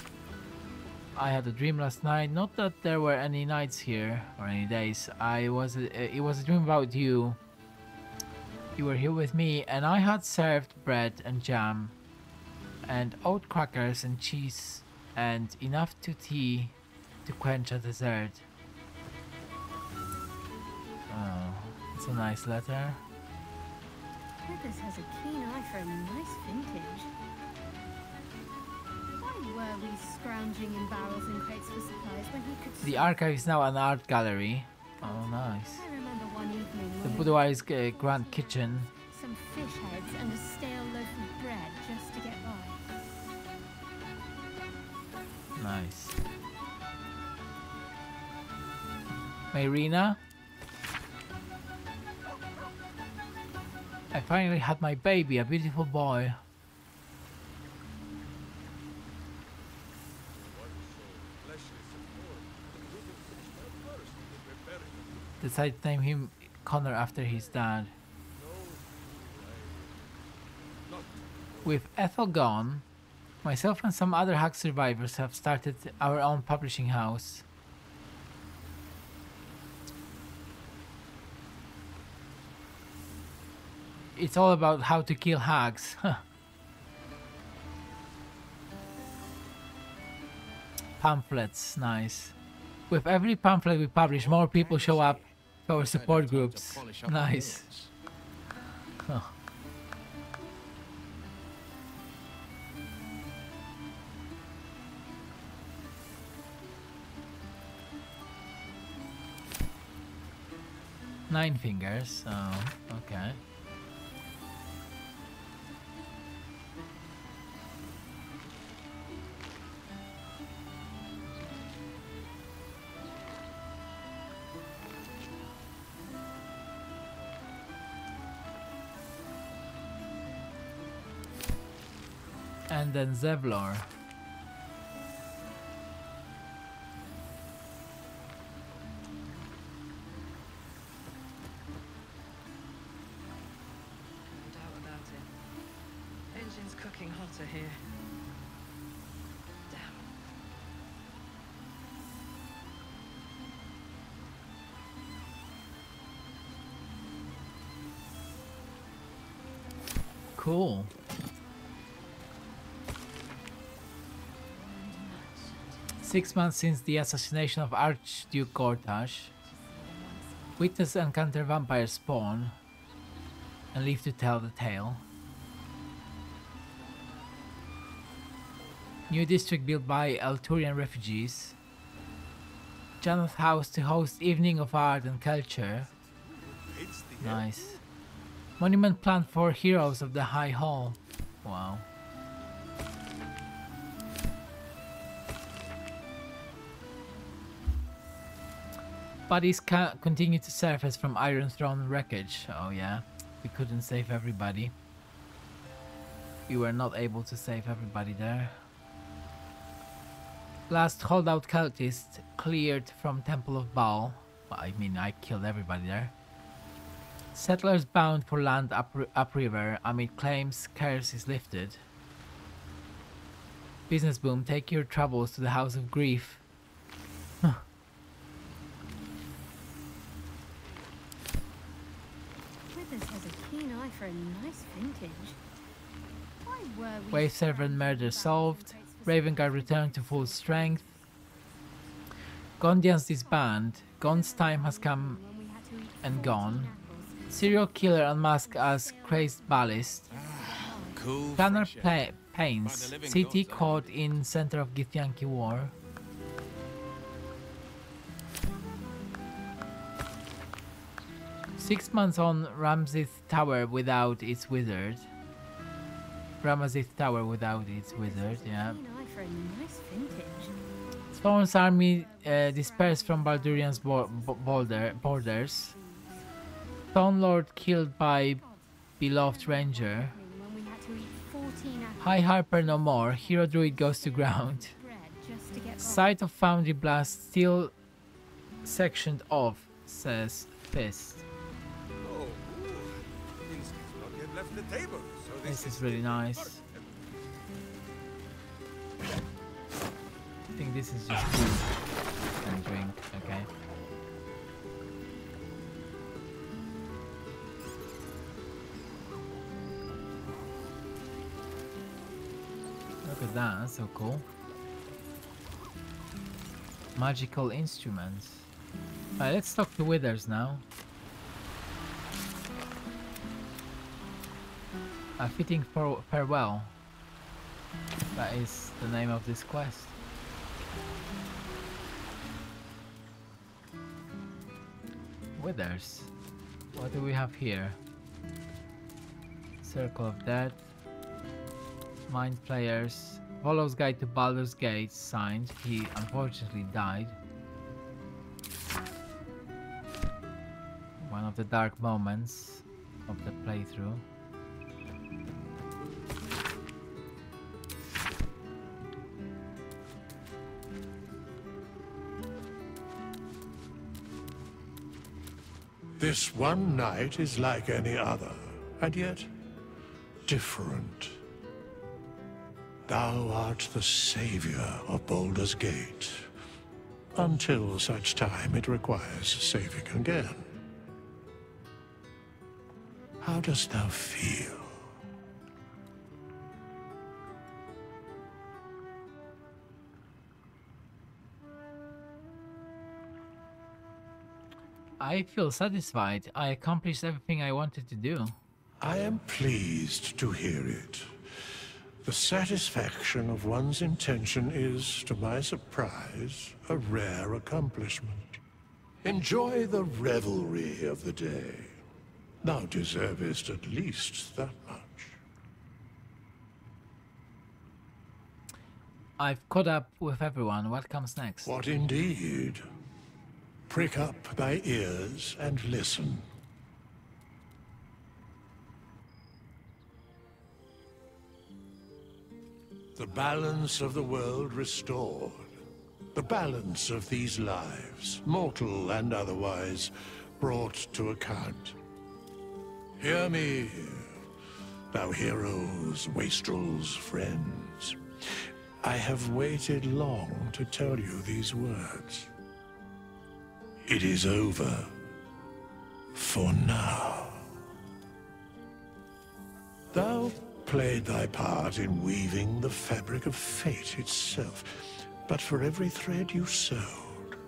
I had a dream last night. Not that there were any nights here or any days. It was a dream about you. You were here with me, and I had served bread and jam, and oat crackers and cheese, and enough to tea to quench a dessert. Oh, it's a nice letter. Withers has a keen eye for a nice vintage. Why were we scrounging in barrels and crates for supplies when he could... The archive is now an art gallery. Oh, nice. I remember one evening The when Boudoir's grand kitchen. some fish heads and a stale loaf of bread just to get by. Nice. Mayrina? I finally had my baby, a beautiful boy. Decided to name him Connor after his dad. With Ethel gone, myself and some other hack survivors have started our own publishing house. It's all about how to kill hags. Pamphlets, nice. With every pamphlet we publish, more people show up to our support groups. Nice. Huh. Nine fingers, oh, okay. And then Zevlor. Engine's cooking hotter here. Damn. Cool. Six months since the assassination of Archduke Gortash. Witness encounter vampire spawn and live to tell the tale. New district built by Alturian refugees. Janeth House to host evening of art and culture. Nice. Monument planned for heroes of the High Hall. Wow. Bodies continue to surface from Iron Throne wreckage. Oh yeah, we couldn't save everybody. We were not able to save everybody there. Last holdout cultist cleared from Temple of Baal. Well, I mean, I killed everybody there. Settlers bound for land upriver amid claims curse is lifted. Business boom, take your troubles to the House of Grief. Withers has a keen eye for a nice vintage. Why were we... Wave servant murder solved. Raven Guard returned to full strength. Gondians disband. Gon's time has come and gone. Serial killer unmasked as crazed ballist. Cool. Planner pains. City caught in center of Githyanki war. "6 months on Ramsith Tower without its wizard." Ramazith Tower without its wizard, yeah. For a nice vintage. Thorn's army dispersed from Baldurian's borders. Stone Lord killed by beloved ranger. High Harper no more. Hero Druid goes to ground. Site of Foundry Blast still sectioned off, says Fist. Oh, Minsky's not yet left the table, so This is really nice. I think this is just food and drink, okay. Look at that, that's so cool. Magical instruments. Alright, let's talk to Withers now. A fitting farewell. That is the name of this quest. Withers. What do we have here? Circle of Death. Mind Players. Volo's Guide to Baldur's Gate signed. He unfortunately died. One of the dark moments of the playthrough. This one night is like any other, and yet different. Thou art the savior of Baldur's Gate, until such time it requires saving again. How dost thou feel? I feel satisfied. I accomplished everything I wanted to do. I am pleased to hear it. The satisfaction of one's intention is, to my surprise, a rare accomplishment. Enjoy the revelry of the day. Thou deservest at least that much. I've caught up with everyone. What comes next? What indeed? Prick up thy ears and listen. The balance of the world restored. The balance of these lives, mortal and otherwise, brought to account. Hear me, thou heroes, wastrels, friends. I have waited long to tell you these words. It is over. For now. Thou played thy part in weaving the fabric of fate itself, but for every thread you sewed,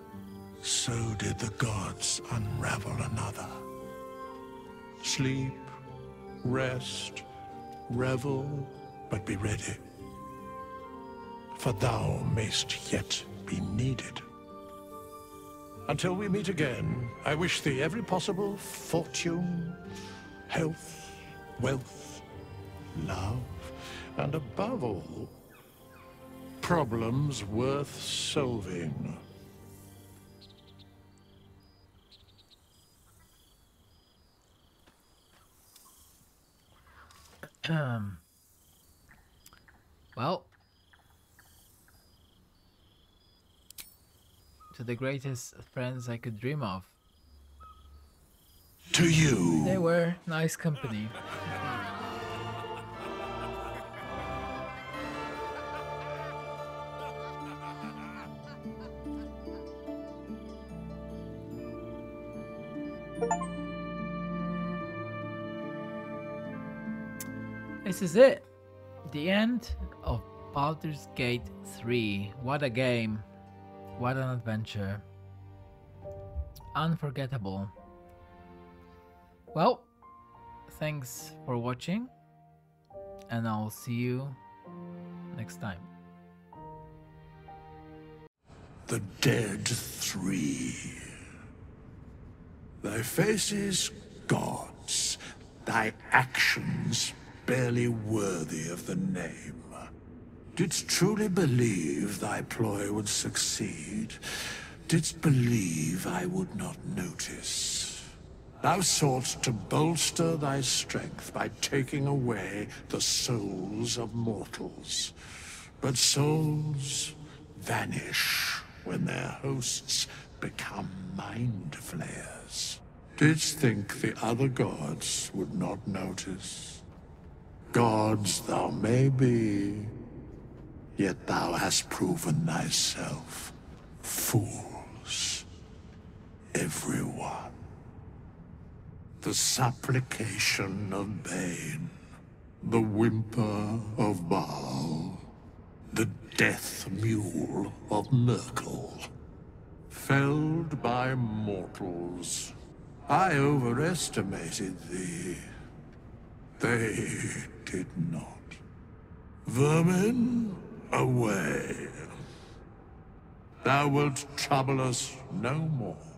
so did the gods unravel another. Sleep, rest, revel, but be ready. For thou mayst yet be needed. Until we meet again, I wish thee every possible fortune, health, wealth, love, and above all, problems worth solving. Well, to the greatest friends I could dream of. To you. They were nice company. This is it. The end of Baldur's Gate 3. What a game. What an adventure. Unforgettable. Well, thanks for watching, and I'll see you next time. The Dead 3. Thy faces gods, thy actions barely worthy of the name. Didst truly believe thy ploy would succeed? Didst believe I would not notice? Thou soughtst to bolster thy strength by taking away the souls of mortals. But souls vanish when their hosts become mind flayers. Didst think the other gods would not notice? Gods thou may be, yet thou hast proven thyself fools. Everyone. The supplication of Bane, the whimper of Baal, the death mule of Merkel. Felled by mortals, I overestimated thee. They did not. Vermin, away. Thou wilt trouble us no more.